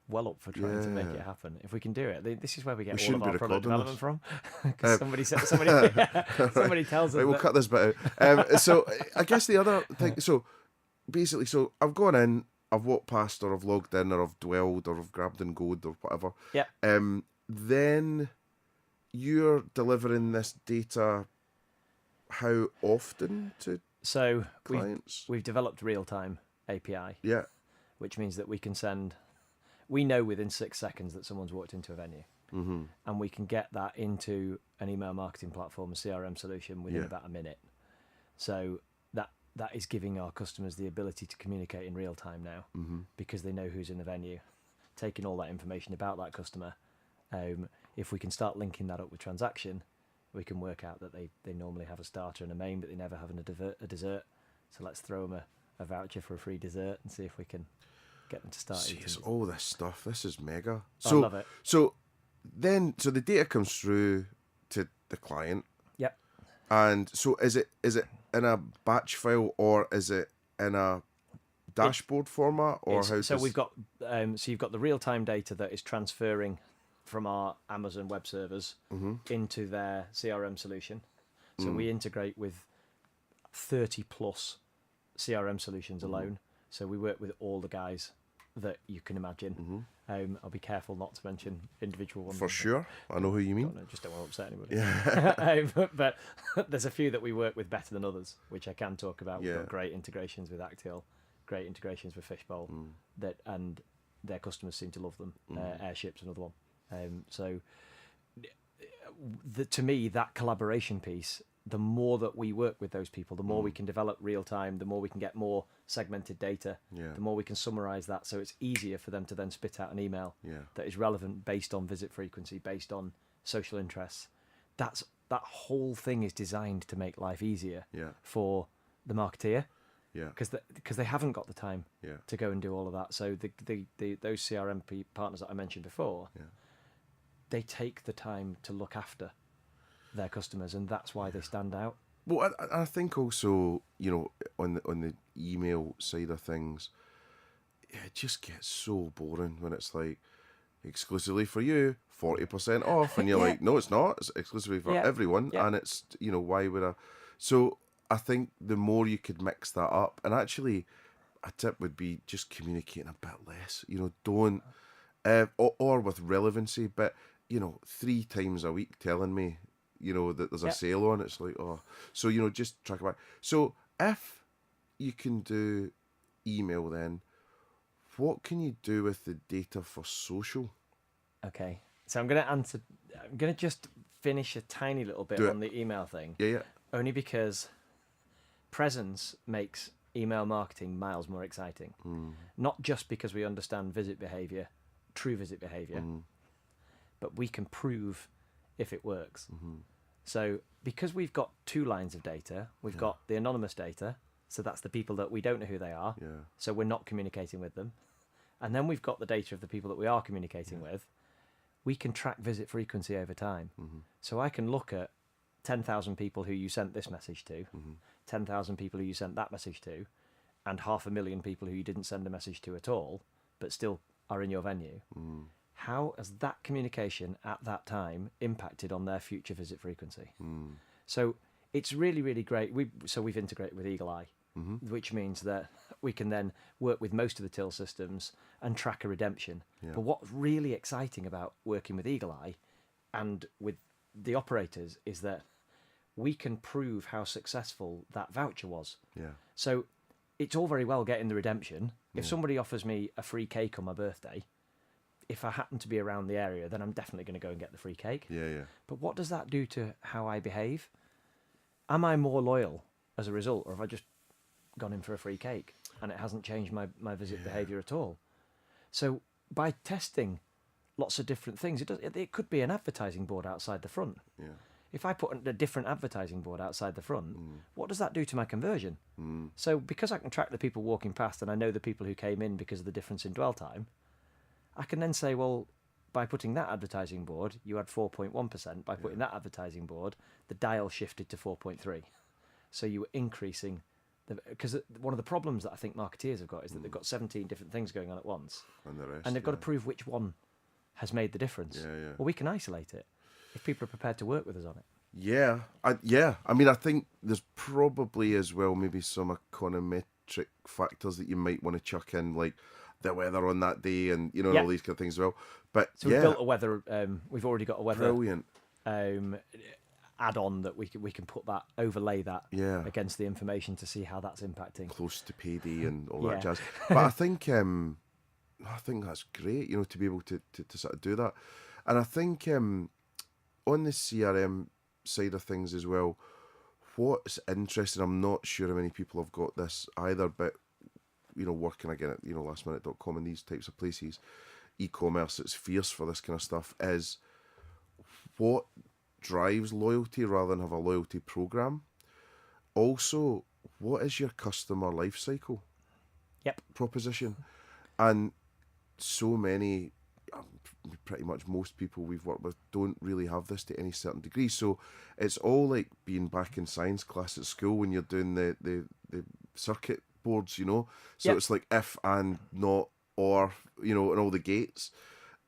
well up for trying to make it happen if we can do it. This is where we get all of shouldn't be our product recording development from. Because somebody tells us. Right, we'll that- cut this bit out. So I guess the other thing. So basically, I've gone in. I've walked past, or I've logged in, or I've dwelled, or I've grabbed and goed, or whatever. Yeah. Then you're delivering this data how often to So clients? we've developed Realtime API, Yeah. which means that we can send. We know within 6 seconds that someone's walked into a venue, and we can get that into an email marketing platform, a CRM solution within about a minute. So that is giving our customers the ability to communicate in real time now, because they know who's in the venue, taking all that information about that customer. If we can start linking that up with transaction, we can work out that they normally have a starter and a main, but they never have a dessert. So let's throw them a voucher for a free dessert and see if we can get them to start See, eating. it's all this stuff. This is mega. I love it. So the data comes through to the client. Yep. And so is it in a batch file or is it in a dashboard format or how? So we've got so you've got the real time data that is transferring from our Amazon web servers into their CRM solution. So we integrate with 30 plus CRM solutions alone. So we work with all the guys that you can imagine. I'll be careful not to mention individual ones. For sure, I know who you mean. Just don't want to upset anybody. But there's a few that we work with better than others, which I can talk about. We've got great integrations with Actil, great integrations with Fishbowl, and their customers seem to love them. Airship's another one. So to me, that collaboration piece the more that we work with those people, the more we can develop real time, the more we can get more segmented data, the more we can summarize that, so it's easier for them to then spit out an email that is relevant based on visit frequency, based on social interests. That whole thing is designed to make life easier for the marketeer, because they haven't got the time to go and do all of that. So those CRM partners that I mentioned before, they take the time to look after their customers, and that's why they stand out. Well, I think also, on the email side of things, it just gets so boring when it's like, exclusively for you, 40% off, and you're like, no, it's not. It's exclusively for everyone, and it's, why would I? So I think the more you could mix that up, and actually, a tip would be just communicating a bit less. Don't, or with relevancy, but 3 times a week telling me, that there's a sale on. It's like, oh, so just track it back. So if you can do email, then what can you do with the data for social? Okay, so I'm going to just finish a tiny little bit on the email thing. Yeah. Only because presence makes email marketing miles more exciting. Not just because we understand visit behavior, true visit behavior, but we can prove if it works. So because we've got 2 lines of data, we've got the anonymous data, so that's the people that we don't know who they are, so we're not communicating with them. And then we've got the data of the people that we are communicating with. We can track visit frequency over time. So I can look at 10,000 people who you sent this message to, 10,000 people who you sent that message to, and 500,000 people who you didn't send a message to at all, but still are in your venue. How has that communication at that time impacted on their future visit frequency? So it's really, really great. We've integrated with Eagle Eye, which means that we can then work with most of the till systems and track a redemption. But what's really exciting about working with Eagle Eye and with the operators is that we can prove how successful that voucher was. So it's all very well getting the redemption. If somebody offers me a free cake on my birthday, if I happen to be around the area, then I'm definitely going to go and get the free cake. But what does that do to how I behave? Am I more loyal as a result, or have I just gone in for a free cake and it hasn't changed my visit behaviour at all? So by testing lots of different things, it could be an advertising board outside the front. If I put a different advertising board outside the front, what does that do to my conversion? So because I can track the people walking past and I know the people who came in because of the difference in dwell time, I can then say, well, by putting that advertising board, you had 4.1%. By putting that advertising board, the dial shifted to 4.3. So you were increasing because one of the problems that I think marketeers have got is that they've got 17 different things going on at once, and they've got to prove which one has made the difference. Well, we can isolate it if people are prepared to work with us on it. I mean, I think there's probably as well maybe some econometric factors that you might want to chuck in, like the weather on that day, and all these kind of things as well. But so we've built a weather. We've already got a weather. Brilliant. Add-on that we can put that, overlay that against the information to see how that's impacting. Close to payday and all that jazz. But I think that's great, to be able to sort of do that. And I think on the CRM side of things as well, what's interesting, I'm not sure how many people have got this either, but working again at lastminute.com and these types of places, e-commerce, it's fierce for this kind of stuff, is what drives loyalty rather than have a loyalty program. Also, what is your customer lifecycle proposition? And so many, pretty much most people we've worked with don't really have this to any certain degree. So it's all like being back in science class at school when you're doing the circuit boards, So it's like if and not or, and all the gates,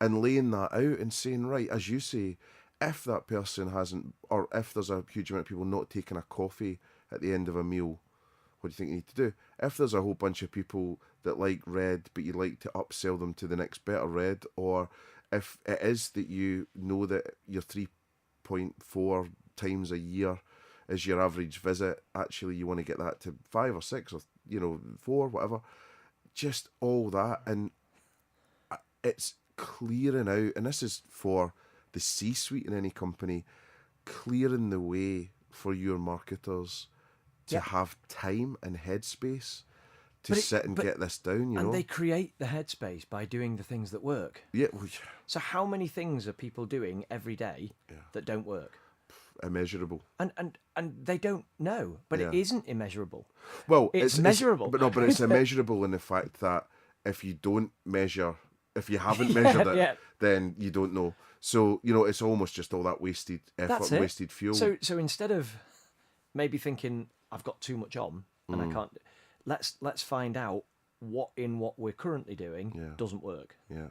and laying that out and saying, right, as you say, if that person hasn't, or if there's a huge amount of people not taking a coffee at the end of a meal, what do you think you need to do? If there's a whole bunch of people that like red, but you'd like to upsell them to the next better red, or if it is that you know that your 3.4 times a year is your average visit, actually you want to get that to 5 or 6 or 4, whatever. Just all that, and it's clearing out, and this is for the C-suite in any company, clearing the way for your marketers to have time and headspace to sit and get this down, you know? And they create the headspace by doing the things that work. Yeah. So how many things are people doing every day that don't work? Immeasurable. And they don't know, but it isn't immeasurable. Well, it's measurable. But it's immeasurable in the fact that if you don't measure, if you haven't measured it, then you don't know. So, you know, it's almost just all that wasted effort, wasted fuel. So instead of maybe thinking, I've got too much on and I can't, let's find out what we're currently doing doesn't work. Yeah.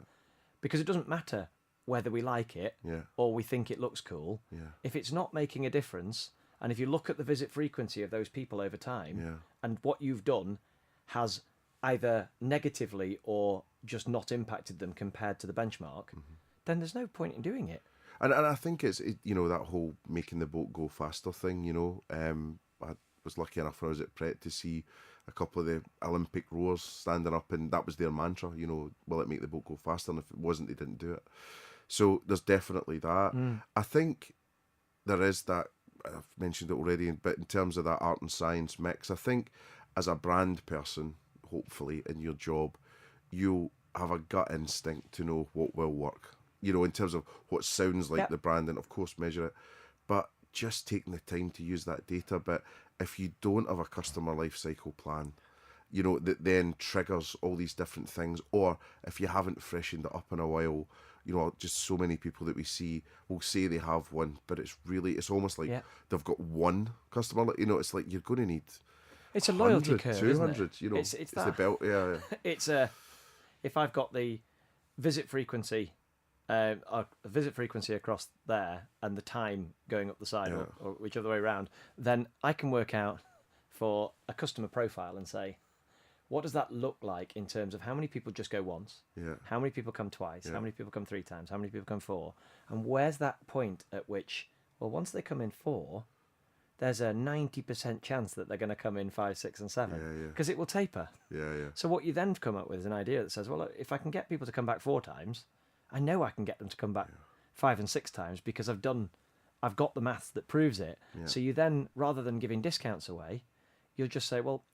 Because it doesn't matter whether we like it or we think it looks cool. Yeah. If it's not making a difference, and if you look at the visit frequency of those people over time, and what you've done has either negatively or just not impacted them compared to the benchmark, then there's no point in doing it. And I think it's, you know, that whole making the boat go faster thing, you know. I was lucky enough when I was at Pret to see a couple of the Olympic rowers standing up, and that was their mantra, you know, will it make the boat go faster? And if it wasn't, they didn't do it. So there's definitely that. I think there is that, I've mentioned it already, but in terms of that art and science mix, I think as a brand person, hopefully in your job, you have a gut instinct to know what will work, you know, in terms of what sounds like the brand, and of course measure it, but just taking the time to use that data. But if you don't have a customer life cycle plan, you know, that then triggers all these different things, or if you haven't freshened it up in a while, you know, just so many people that we see will say they have one, but it's almost like they've got one customer. You know, it's like you're going to need. It's a loyalty curve, 200, isn't it? You know, it's the belt. Yeah. It's if I've got the visit frequency, across there, and the time going up the side, or whichever way around, then I can work out for a customer profile and say, what does that look like in terms of how many people just go once? How many people come twice? How many people come 3 times? How many people come 4? And where's that point at which, well, once they come in 4, there's a 90% chance that they're going to come in 5, 6, and 7 because it will taper. So what you then come up with is an idea that says, well, if I can get people to come back 4 times, I know I can get them to come back 5 and 6 times because I've got the maths that proves it. So you then, rather than giving discounts away, you'll just say, well,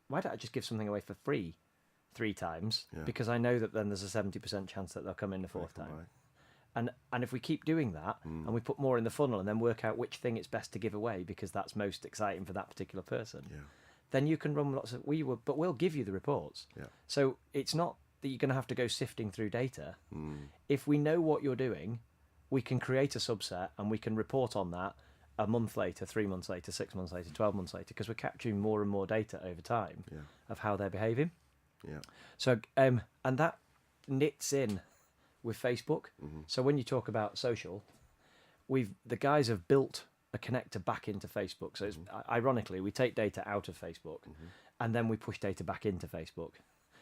why don't I just give something away for free 3 times? Because I know that then there's a 70% chance that they'll come in the 4th time. And if we keep doing that and we put more in the funnel and then work out which thing it's best to give away because that's most exciting for that particular person, then you can run lots of... But we'll give you the reports. So it's not that you're going to have to go sifting through data. If we know what you're doing, we can create a subset and we can report on that a month later, 3 months later, 6 months later, 12 months later, because we're capturing more and more data over time of how they're behaving. So, and that knits in with Facebook. So when you talk about social, the guys have built a connector back into Facebook. So it's, ironically, we take data out of Facebook and then we push data back into Facebook.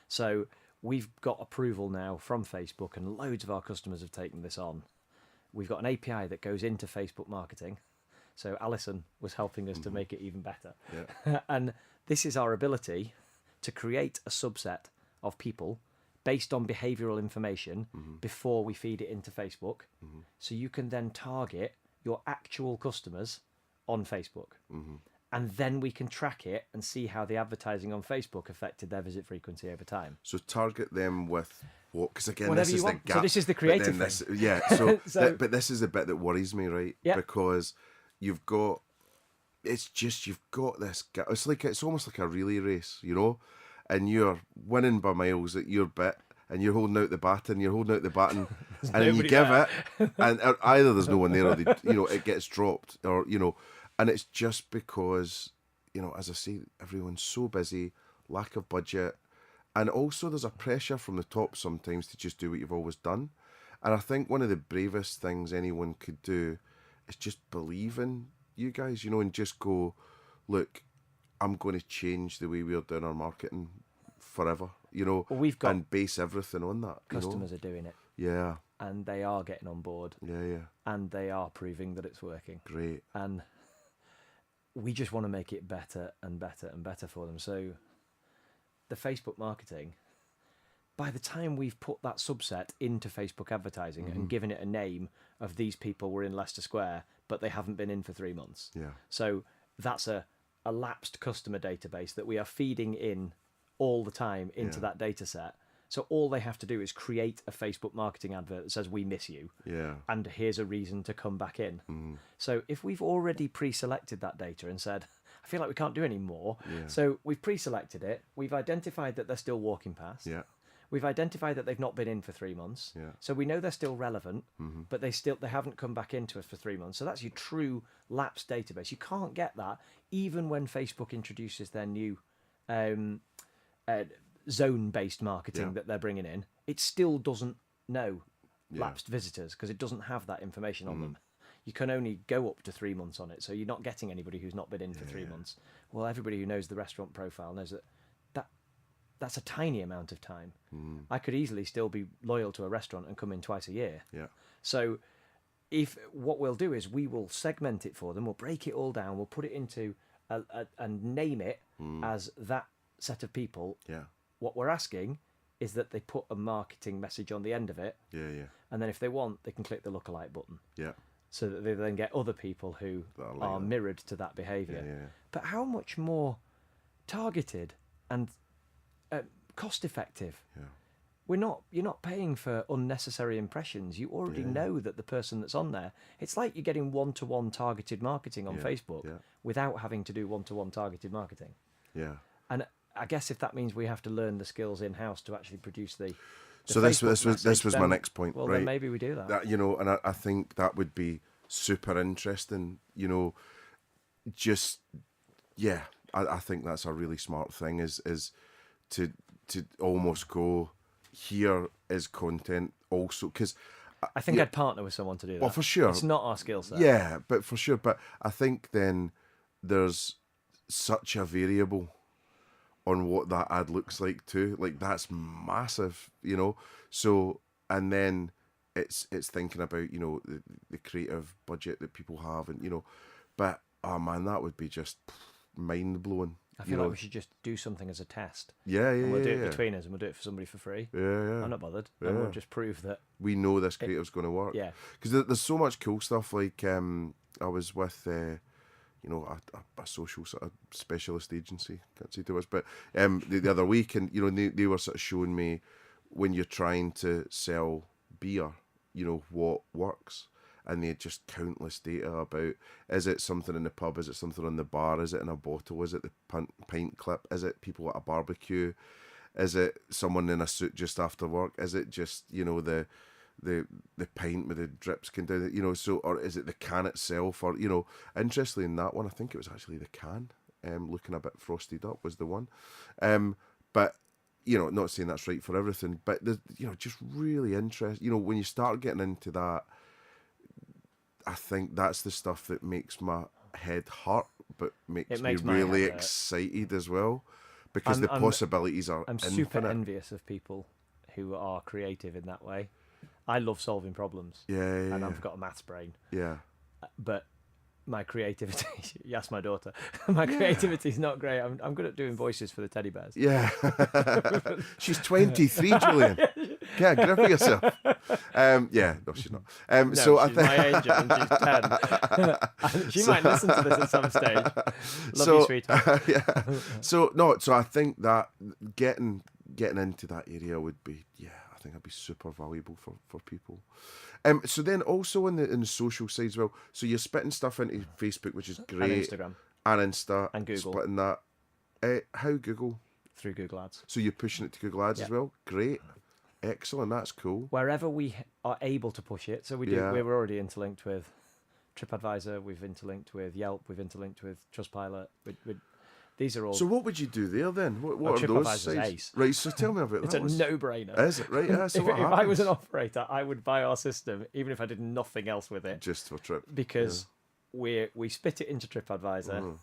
So we've got approval now from Facebook, and loads of our customers have taken this on. We've got an API that goes into Facebook marketing. So Alison was helping us to make it even better. And this is our ability to create a subset of people based on behavioural information before we feed it into Facebook. So you can then target your actual customers on Facebook. And then we can track it and see how the advertising on Facebook affected their visit frequency over time. So target them with what? Because again, whatever this is the gap. So this is the creative thing. So, but this is the bit that worries me, right? Because you've got this gap. It's almost like a relay race, you know, and you're winning by miles at your bit, and you're holding out the baton, and then you give it, and either there's no one there, or it gets dropped, or and it's just because, as I say, everyone's so busy, lack of budget, and also there's a pressure from the top sometimes to just do what you've always done. And I think one of the bravest things anyone could do is just believe in you guys, and just go, look, I'm going to change the way we're doing our marketing forever, Well, we've got and base everything on that. Customers are doing it. Yeah. And they are getting on board. Yeah. And they are proving that it's working. Great. And we just want to make it better and better and better for them. So the Facebook marketing, by the time we've put that subset into Facebook advertising and given it a name of these people were in Leicester Square but they haven't been in for 3 months. Yeah. So that's a lapsed customer database that we are feeding in all the time into that data set. So all they have to do is create a Facebook marketing advert that says, we miss you. Yeah. And here's a reason to come back in. So if we've already pre-selected that data and said, I feel like we can't do any more. Yeah. So we've pre-selected it. We've identified that they're still walking past. Yeah. We've identified that they've not been in for 3 months. Yeah. So we know they're still relevant, but they haven't come back into us for 3 months. So that's your true lapsed database. You can't get that even when Facebook introduces their new zone-based marketing that they're bringing in. It still doesn't know lapsed visitors because it doesn't have that information on them. You can only go up to 3 months on it, so you're not getting anybody who's not been in for 3 months. Well, everybody who knows the restaurant profile knows that's a tiny amount of time. I could easily still be loyal to a restaurant and come in twice a year. Yeah. So if what we'll do is we will segment it for them, we'll break it all down, we'll put it into and name it as that set of people. Yeah. What we're asking is that they put a marketing message on the end of it. Yeah. Yeah. And then if they want, they can click the lookalike button. Yeah. So that they then get other people who are mirrored to that behaviour. Yeah. But how much more targeted and cost effective? Yeah. You're not paying for unnecessary impressions. You already know that the person that's on there. It's like you're getting one-to-one targeted marketing on Facebook without having to do one-to-one targeted marketing. Yeah. And I guess if that means we have to learn the skills in-house to actually produce the so this was my next point, well, right? then maybe we do that. And I think that would be super interesting. I think that's a really smart thing. Is to almost go, here is content also, because I think I'd partner with someone to do that. Well, for sure, it's not our skill set. Yeah, but for sure. But I think then there's such a variable on what that ad looks like too. Like that's massive, So and then it's thinking about the creative budget that people have, and but oh man, that would be just mind blowing. I feel like we should just do something as a test. Yeah. And we'll do it between us, and we'll do it for somebody for free. Yeah. I'm not bothered. And we'll just prove that we know this creative's going to work. Yeah. Because there's so much cool stuff. Like I was with a social sort of specialist agency. Can't say too much, but the other week, and they were sort of showing me when you're trying to sell beer, what works. And they had just countless data about, is it something in the pub, is it something on the bar, is it in a bottle, is it the pint clip, is it people at a barbecue, is it someone in a suit just after work, is it just the pint with the drips can do it, so, or is it the can itself, or interestingly in that one I think it was actually the can, looking a bit frosted up was the one, but not saying that's right for everything, but just really interesting, when you start getting into that, I think that's the stuff that makes my head hurt, but makes me really excited as well, because the possibilities are I'm infinite. super envious of people who are creative in that way. I love solving problems. And I've got a maths brain. Yeah. But my creativity, yes, my daughter, my creativity is not great. I'm good at doing voices for the teddy bears. Yeah. She's 23, Julian. Yeah, grip of yourself. No, she's not. No, so she's my angel and she's 10. She might listen to this at some stage. Love you, sweetheart. So I think that getting into that area would be, I think that'd be super valuable for people. So then also in the social side as well. So you're spitting stuff into Facebook, which is great. And Instagram. And Insta. And Google. Splitting that. How Google? Through Google Ads. So you're pushing it to Google Ads as well? Great. Excellent. That's cool. Wherever we are able to push it. So we do. We're already interlinked with TripAdvisor. We've interlinked with Yelp. We've interlinked with Trustpilot. These are all. So what would you do there then? What are those sites? Ace. Right. So tell me about that. It's a no-brainer. Is it right? Yeah. So if I was an operator, I would buy our system, even if I did nothing else with it, just for Trip. Because we spit it into TripAdvisor.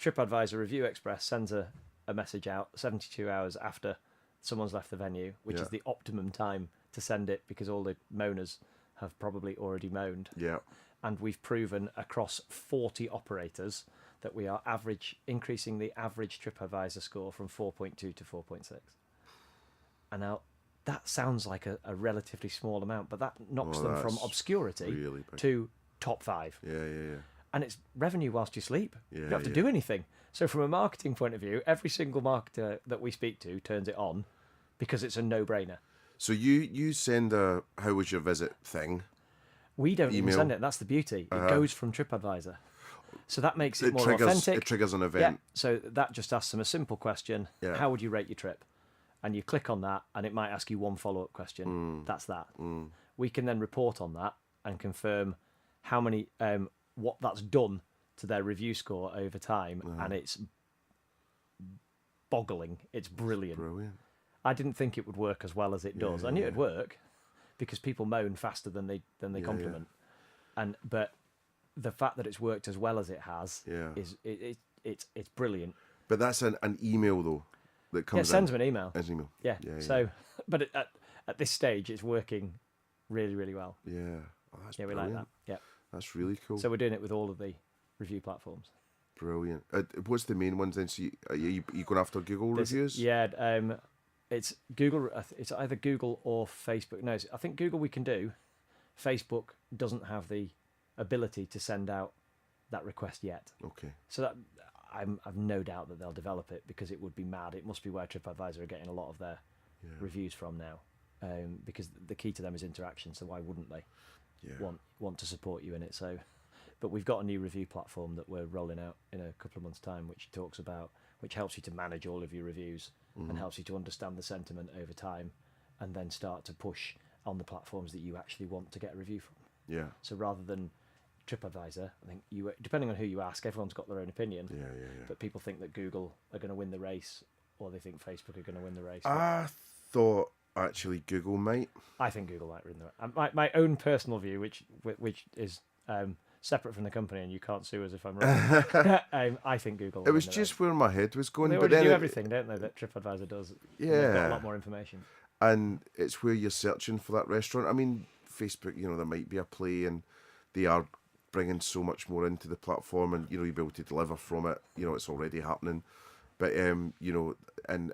TripAdvisor Review Express sends a message out 72 hours after someone's left the venue, which is the optimum time to send it, because all the moaners have probably already moaned. Yeah. And we've proven across 40 operators that we are increasing the average TripAdvisor score from 4.2 to 4.6. And now that sounds like a relatively small amount, but that knocks them from obscurity to top 5. Yeah. And it's revenue whilst you sleep. Yeah, You don't have to do anything. So from a marketing point of view, every single marketer that we speak to turns it on because it's a no-brainer. So you send a how was your visit thing. We don't even Email. send it. That's the beauty. It goes from TripAdvisor. So that makes it more triggers, authentic. It triggers an Yeah. event. So that just asks them a simple question. Yeah. How would you rate your trip? And you click on that and it might ask you one follow-up question. That's that. We can then report on that and confirm how many, what that's done to their review score over time. And it's boggling. It's brilliant. Brilliant. I didn't think it would work as well as it does. I knew it'd work because people moan faster than they compliment. But the fact that it's worked as well as it has is it's brilliant. But that's an email though that comes. It sends them an email. As an email. Yeah. So, but at this stage, it's working really, really well. Yeah. Oh, that's We brilliant. like that. Yeah. That's really cool. So we're doing it with all of the review platforms. Brilliant. What's the main ones then? So you going after Google reviews? Yeah. It's Google. It's either Google or Facebook. No, I think Google we can do. Facebook doesn't have the ability to send out that request yet. Okay. So that I've no doubt that they'll develop it because it would be mad. It must be where TripAdvisor are getting a lot of their reviews from now, because the key to them is interaction. So why wouldn't they want to support you in it? So, but we've got a new review platform that we're rolling out in a couple of months' time, which helps you to manage all of your reviews and helps you to understand the sentiment over time, and then start to push on the platforms that you actually want to get a review from. Yeah. So rather than TripAdvisor, I think depending on who you ask, everyone's got their own opinion. Yeah. But people think that Google are going to win the race, or they think Facebook are going to win the race. I thought actually Google might. I think Google might win the race. My own personal view, which is separate from the company, and you can't sue us if I'm wrong. I think Google. It was just where my head was going. They but already then do everything, don't they? That TripAdvisor does. Yeah. They've got a lot more information. And it's where you're searching for that restaurant. I mean, Facebook, there might be a play, and they are bringing so much more into the platform, and you'll be able to deliver from it. It's already happening. But and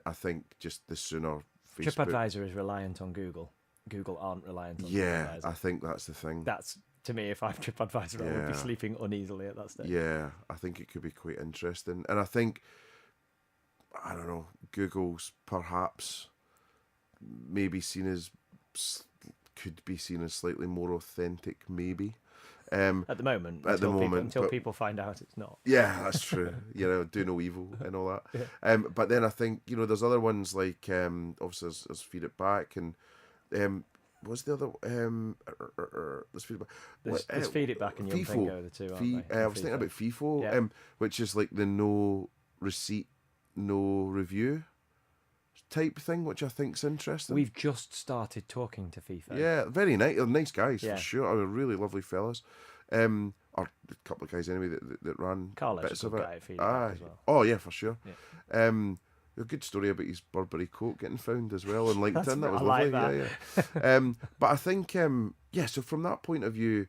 I think just the sooner Facebook... TripAdvisor is reliant on Google. Google aren't reliant on TripAdvisor. TripAdvisor. I think that's the thing. That's, to me, if I'm TripAdvisor, I would be sleeping uneasily at that stage. Yeah, I think it could be quite interesting. And I think, I don't know, Google's perhaps maybe could be seen as slightly more authentic, maybe. At the moment, until people find out it's not. Yeah, that's true. Do no evil and all that. Yeah. But then I think there's other ones like obviously there's Feed It Back, and what's the other let's Feed It Back. There's Feed It Back and FIFO. Young the two, aren't they? I was thinking about FIFO, which is like the no receipt, no review type thing, which I think's interesting. We've just started talking to FIFA. Yeah, very nice. They're nice guys for sure. They're really lovely fellas. Or a couple of guys anyway that ran Carlos bits of a good it. guy at Feedback as well. Oh yeah, for sure. Yeah. A good story about his Burberry coat getting found as well on LinkedIn. That was I lovely. like that. But I think so from that point of view,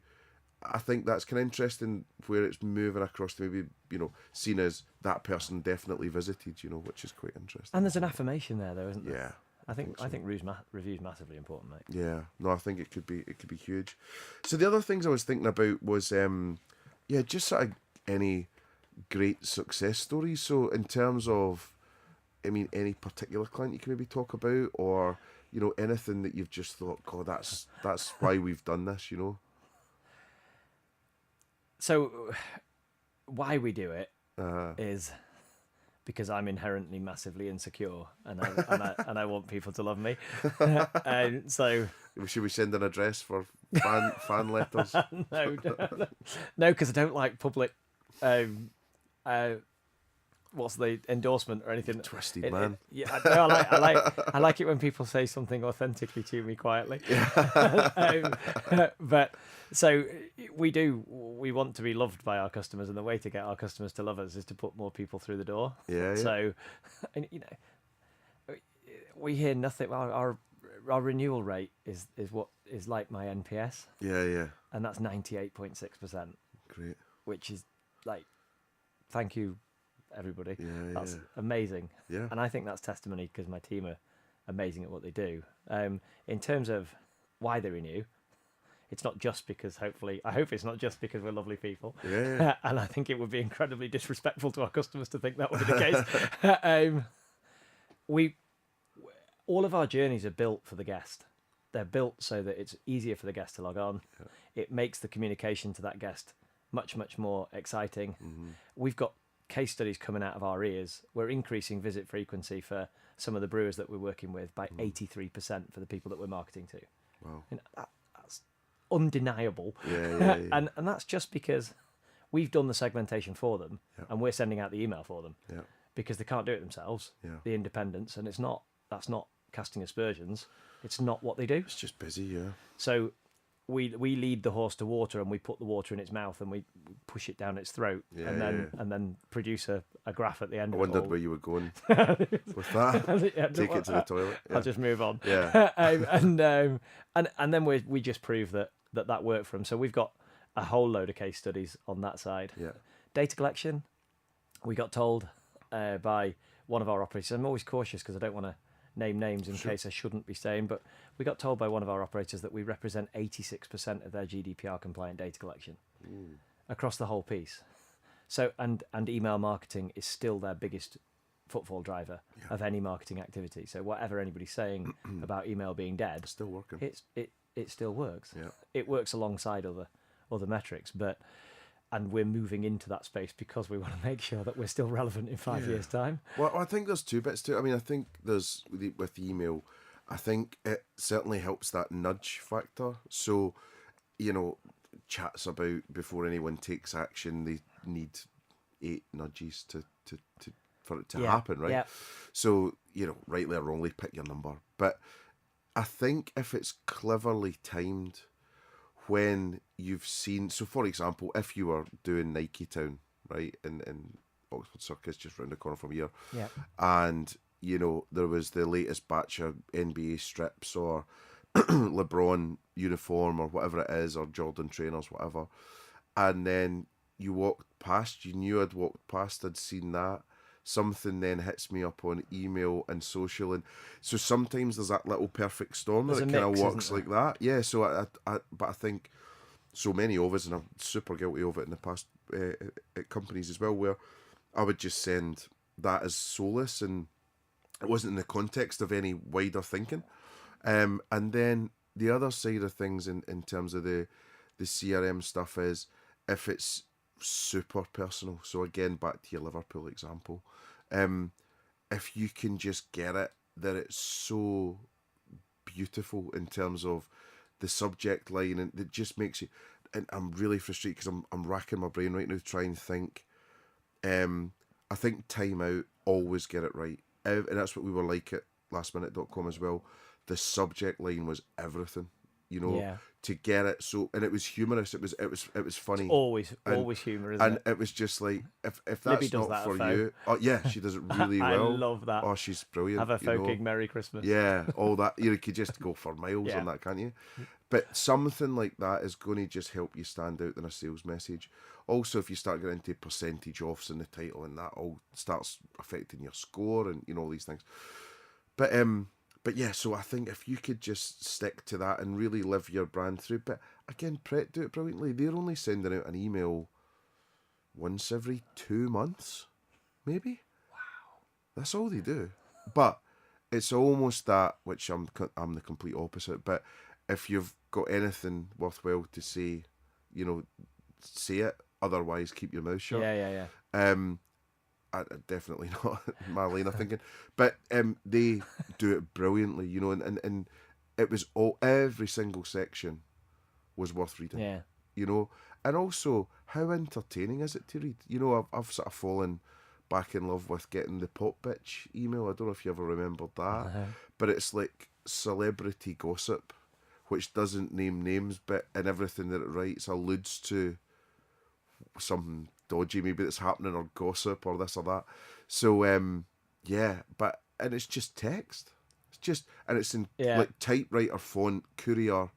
I think that's kind of interesting where it's moving across to maybe, seen as that person definitely visited, which is quite interesting. And there's an affirmation there, though, isn't there? Yeah. I think review's massively important, mate. Yeah. No, I think it could be huge. So the other things I was thinking about was, just sort of any great success stories. So in terms of, any particular client you can maybe talk about, or, anything that you've just thought, God, that's why we've done this, So, why we do it is because I'm inherently massively insecure, and I want people to love me. So, should we send an address for fan letters? No, because I don't like public. What's the endorsement or anything? Twisted man. Yeah, no, I like it when people say something authentically to me quietly. But so we want to be loved by our customers, and the way to get our customers to love us is to put more people through the door. Yeah. So, and we hear nothing. Our renewal rate is what is like my NPS. Yeah. And that's 98.6%. Great. Which is like, thank you, everybody. That's yeah. amazing. Yeah. And I think that's testimony because my team are amazing at what they do. In terms of why they renew, it's not just because, I hope it's not just because we're lovely people. Yeah. And I think it would be incredibly disrespectful to our customers to think that would be the case. All of our journeys are built for the guest. They're built so that it's easier for the guest to log on. Yeah. It makes the communication to that guest much, much more exciting. Mm-hmm. We've got case studies coming out of our ears. We're increasing visit frequency for some of the brewers that we're working with by 83% for the people that we're marketing to. Wow. And that's undeniable. Yeah. And that's just because we've done the segmentation for them, and we're sending out the email for them because they can't do it themselves, the independents, and that's not casting aspersions. It's not what they do. It's just busy, yeah. So we lead the horse to water, and we put the water in its mouth, and we push it down its throat, and then produce a graph at the end. I wondered where you were going with that. Take it to the toilet. Yeah. I'll just move on. Yeah. And then we just prove that worked for them. So we've got a whole load of case studies on that side. Yeah. Data collection. We got told by one of our operators. I'm always cautious because I don't want to name names in case I shouldn't be saying, but we got told by one of our operators that we represent 86% of their GDPR compliant data collection across the whole piece. So and email marketing is still their biggest footfall driver of any marketing activity. So whatever anybody's saying about email being dead, it's still working. It still works. Yeah. It works alongside other metrics, and we're moving into that space because we want to make sure that we're still relevant in 5 years' time. Well, I think there's two bits to it. I mean, I think there's, with email, I think it certainly helps that nudge factor. So, chats about before anyone takes action, they need 8 nudges for it to happen, right? Yeah. So, rightly or wrongly, pick your number. But I think if it's cleverly timed, when you've seen, so for example, if you were doing Nike Town, right, in Oxford Circus, just round the corner from here, and there was the latest batch of NBA strips or LeBron uniform or whatever it is, or Jordan trainers, whatever, and then you walked past, you knew I'd walked past, I'd seen that, something then hits me up on email and social, and so sometimes there's that little perfect storm that kind of works like that. Yeah, so but I think so many of us, and I'm super guilty of it in the past at companies as well, where I would just send that as solace, and it wasn't in the context of any wider thinking. And then the other side of things in terms of the CRM stuff is if it's super personal. So again, back to your Liverpool example, if you can just get it, that it's so beautiful in terms of the subject line, and it just makes you, and I'm really frustrated because I'm racking my brain right now to try and think. I think time out, always get it right, and that's what we were like at lastminute.com as well. The subject line was everything, to get it. So, and it was humorous. It was funny. It's always humor, isn't it? And it was just like, if that's not for you, she does it really well. I love that. Oh, she's brilliant. Have a fucking Merry Christmas. Yeah, all that. You could just go for miles on that, can't you? But something like that is going to just help you stand out in a sales message. Also, if you start getting into percentage offs in the title, and that all starts affecting your score, and all these things. But yeah, so I think if you could just stick to that and really live your brand through. But again, Pret do it brilliantly. They're only sending out an email once every 2 months, maybe. Wow, that's all they do. But it's almost that, which I'm the complete opposite. But if you've got anything worthwhile to say, say it. Otherwise, keep your mouth shut. Yeah. I definitely not my line of thinking, but they do it brilliantly, and it was every single section was worth reading. Yeah. And also how entertaining is it to read? I've sort of fallen back in love with getting the pop bitch email. I don't know if you ever remembered that, but it's like celebrity gossip, which doesn't name names, but and everything that it writes alludes to something dodgy maybe that's happening, or gossip, or this or that. So and it's just text. It's in like typewriter font, courier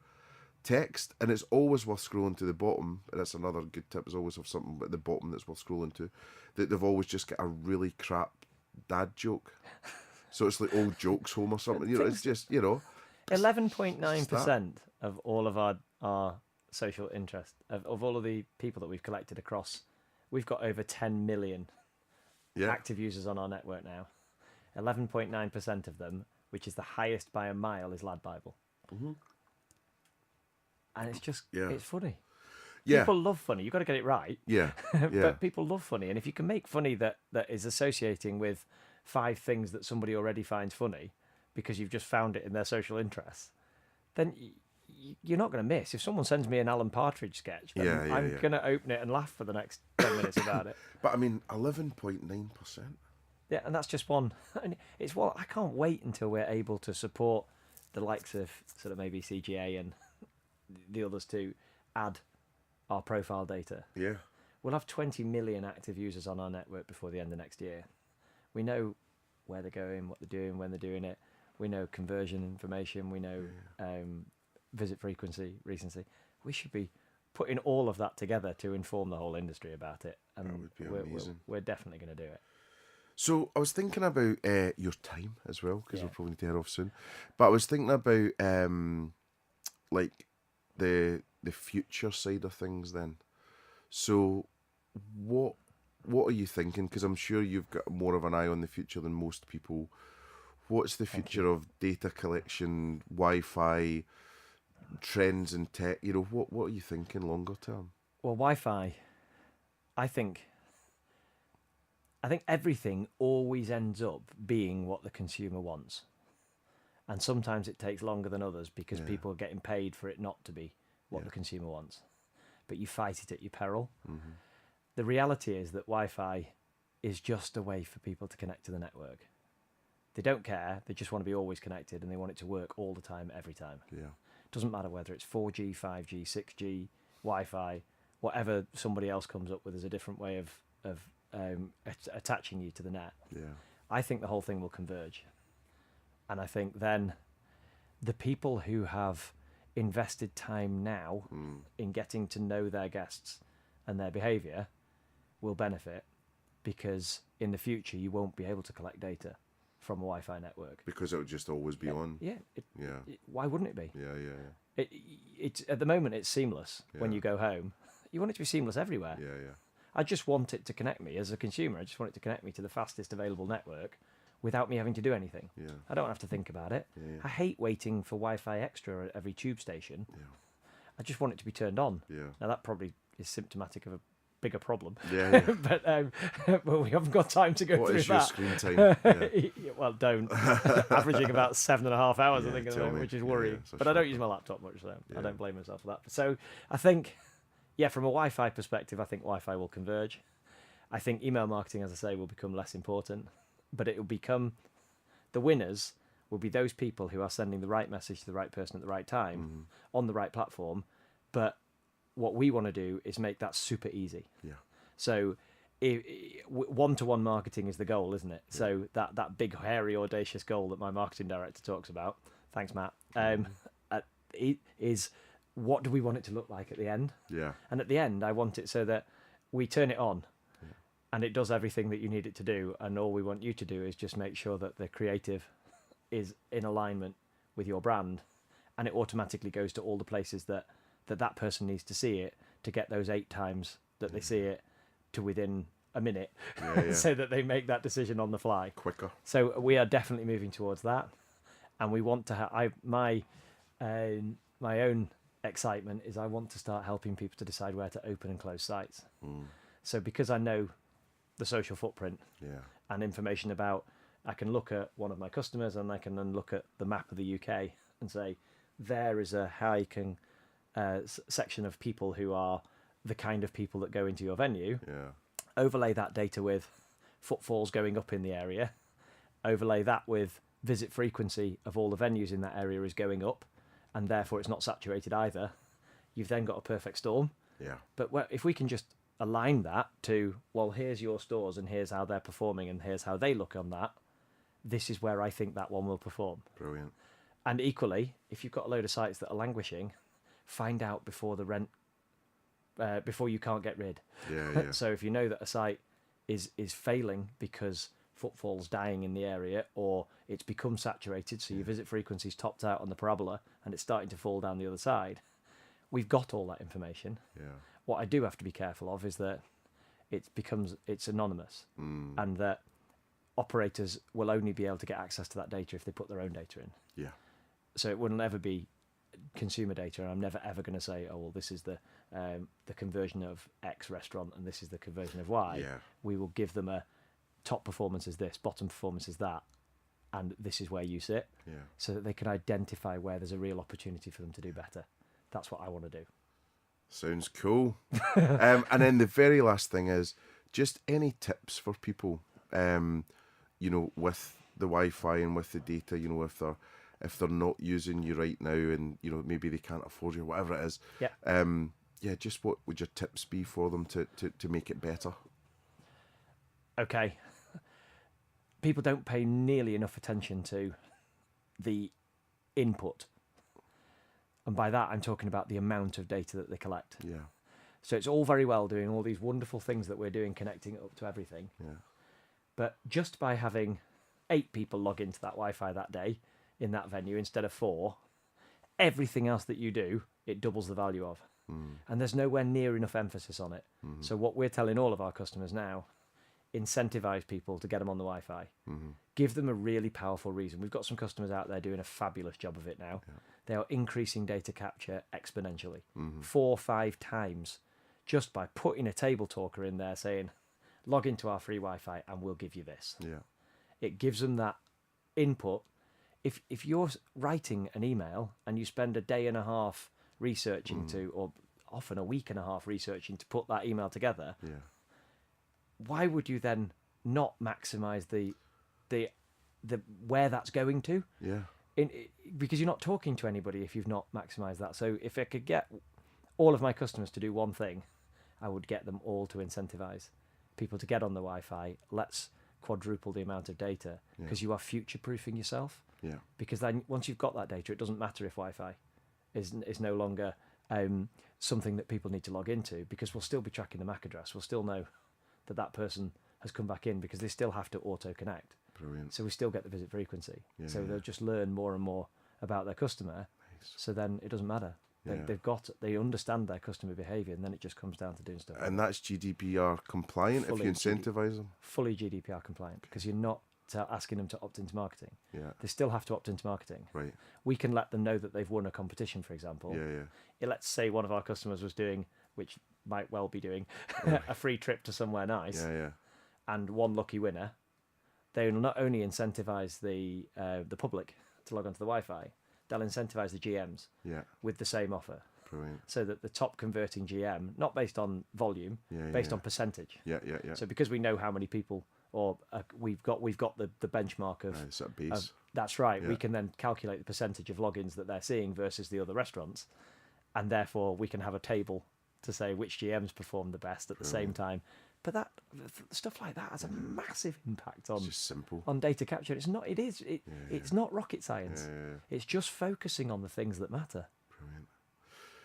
text, and it's always worth scrolling to the bottom. And that's another good tip, is always have something at the bottom that's worth scrolling to. That they've always just got a really crap dad joke. So it's like old jokes home or something. It's just 11.9% of all of our our social interest, of all of the people that we've collected across, we've got over 10 million active users on our network now. 11.9% of them, which is the highest by a mile, is Lad Bible. Mm-hmm. And it's just, it's funny. Yeah. People love funny. You've got to get it right. Yeah. But people love funny. And if you can make funny that is associating with 5 things that somebody already finds funny because you've just found it in their social interests, then you're not going to miss. If someone sends me an Alan Partridge sketch, then I'm going to open it and laugh for the next 10 minutes about it. But I mean, 11.9%. Yeah, and that's just one. And it's what I can't wait until we're able to support the likes of sort of maybe CGA and the others to add our profile data. Yeah. We'll have 20 million active users on our network before the end of next year. We know where they're going, what they're doing, when they're doing it. We know conversion information. We know visit frequency, recency. We should be putting all of that together to inform the whole industry about it. And that would be amazing. We're definitely going to do it. So I was thinking about your time as well, because we'll probably need to head off soon. But I was thinking about like the future side of things then. So what are you thinking? Because I'm sure you've got more of an eye on the future than most people. What's the future of data collection, Wi-Fi, trends in tech? You know, what are you thinking longer term? Well, Wi-Fi, I think everything always ends up being what the consumer wants. And sometimes it takes longer than others because people are getting paid for it not to be what the consumer wants. But you fight it at your peril. Mm-hmm. The reality is that Wi-Fi is just a way for people to connect to the network. They don't care. They just want to be always connected and they want it to work all the time, every time. Yeah. Doesn't matter whether it's 4G, 5G, 6G, Wi-Fi, whatever somebody else comes up with as a different way of attaching you to the net. Yeah. I think the whole thing will converge. And I think then the people who have invested time now in getting to know their guests and their behaviour will benefit, because in the future you won't be able to collect data from a Wi-Fi network. Because it would just always be on. Yeah. Why wouldn't it be? Yeah. It's at the moment it's seamless when you go home. You want it to be seamless everywhere. Yeah. I just want it to connect me as a consumer. I just want it to connect me to the fastest available network without me having to do anything. Yeah. I don't have to think about it. Yeah. I hate waiting for Wi-Fi extra at every tube station. Yeah. I just want it to be turned on. Yeah. Now that probably is symptomatic of a bigger problem. Yeah. But we haven't got time to go through that. What is your screen time? Yeah. Well, don't. Averaging about 7.5 hours, I think, at the moment, which is worrying. But I don't use my laptop much, so I don't blame myself for that. So I think, from a Wi-Fi perspective, I think Wi-Fi will converge. I think email marketing, as I say, will become less important, but it will become, the winners will be those people who are sending the right message to the right person at the right time on the right platform. But what we want to do is make that super easy. Yeah. So one-to-one marketing is the goal, isn't it? Yeah. So that big, hairy, audacious goal that my marketing director talks about, thanks, Matt, is what do we want it to look like at the end? Yeah. And at the end, I want it so that we turn it on and it does everything that you need it to do. And all we want you to do is just make sure that the creative is in alignment with your brand, and it automatically goes to all the places that person needs to see it, to get those 8 times that they see it to within a minute, so that they make that decision on the fly quicker. So we are definitely moving towards that, and we want to have my own excitement is I want to start helping people to decide where to open and close sites. So because I know the social footprint and information about, I can look at one of my customers and I can then look at the map of the UK and say, there is a hiking section of people who are the kind of people that go into your venue. Overlay that data with footfalls going up in the area, overlay that with visit frequency of all the venues in that area is going up, and therefore it's not saturated either. You've then got a perfect storm. But if we can just align that to, well, here's your stores and here's how they're performing and here's how they look on that, this is where I think that one will perform. Brilliant. And equally, if you've got a load of sites that are languishing, find out before the rent, before you can't get rid. So if you know that a site is failing because footfall's dying in the area, or it's become saturated, so your visit frequency's topped out on the parabola and it's starting to fall down the other side, we've got all that information. Yeah. What I do have to be careful of is that it's anonymous, and that operators will only be able to get access to that data if they put their own data in. Yeah. So it will never be consumer data, and I'm never ever going to say, oh well, this is the conversion of X restaurant and this is the conversion of Y. Yeah. We will give them a top performance is this, bottom performance is that, and this is where you sit, so that they can identify where there's a real opportunity for them to do better. That's what I want to do. Sounds cool. And then the very last thing is just any tips for people, you know, with the Wi-Fi and with the data, you know, if they're not using you right now and, you know, maybe they can't afford you, whatever it is. Yeah. Just what would your tips be for them to make it better? Okay. People don't pay nearly enough attention to the input. And by that, I'm talking about the amount of data that they collect. Yeah. So it's all very well doing all these wonderful things that we're doing, connecting it up to everything. Yeah. But just by having 8 people log into that Wi-Fi that day in that venue instead of 4, everything else that you do, it doubles the value of. And there's nowhere near enough emphasis on it. So what we're telling all of our customers now, incentivize people to get them on the Wi-Fi. Give them a really powerful reason. We've got some customers out there doing a fabulous job of it now. Yeah. They are increasing data capture exponentially, 4 or 5 times, just by putting a table talker in there saying, log into our free Wi-Fi and we'll give you this. Yeah. It gives them that input. If you're writing an email and you spend a day and a half researching or often a week and a half researching to put that email together, why would you then not maximize the where that's going to? Yeah. Because you're not talking to anybody if you've not maximized that. So if I could get all of my customers to do one thing, I would get them all to incentivize people to get on the Wi-Fi. Let's quadruple the amount of data, because you are future-proofing yourself. Yeah. Because then once you've got that data, it doesn't matter if Wi-Fi is no longer something that people need to log into, because we'll still be tracking the MAC address. We'll still know that person has come back in, because they still have to auto-connect. Brilliant. So we still get the visit frequency. So they'll just learn more and more about their customer. Nice. So then it doesn't matter. They understand their customer behaviour, and then it just comes down to doing stuff. And that's GDPR compliant if you incentivize them? Fully GDPR compliant, because you're not asking them to opt into marketing. Yeah. They still have to opt into marketing. Right. We can let them know that they've won a competition, for example. Let's say one of our customers was doing, which might well be doing, a free trip to somewhere nice. And one lucky winner. They will not only incentivize the public to log onto the Wi-Fi, they'll incentivize the GMs with the same offer. Brilliant. So that the top converting GM, not based on volume, based on percentage. So because we know how many people, or we've got the benchmark of, it's at base. That's right. We can then calculate the percentage of logins that they're seeing versus the other restaurants, and therefore we can have a table to say which GMs perform the best at the same time. But that stuff like that has a massive impact on, just simple, on data capture. It's not. It's not rocket science. It's just focusing on the things that matter. Brilliant.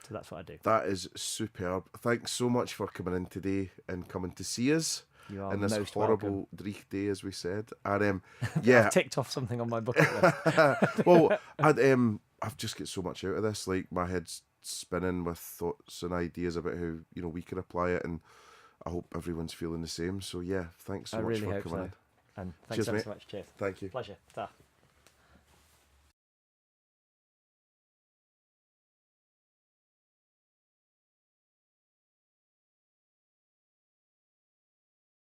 So that's what I do. That is superb. Thanks so much for coming in today and coming to see us. You are in this most horrible welcome. Dreich day, as we said. And I've ticked off something on my bucket list. Well, I've just got so much out of this. Like, my head's spinning with thoughts and ideas about how, you know, we can apply it, and I hope everyone's feeling the same. So yeah, thanks so much for coming in. And thanks so much. Cheers. Thank you. Pleasure. Ta.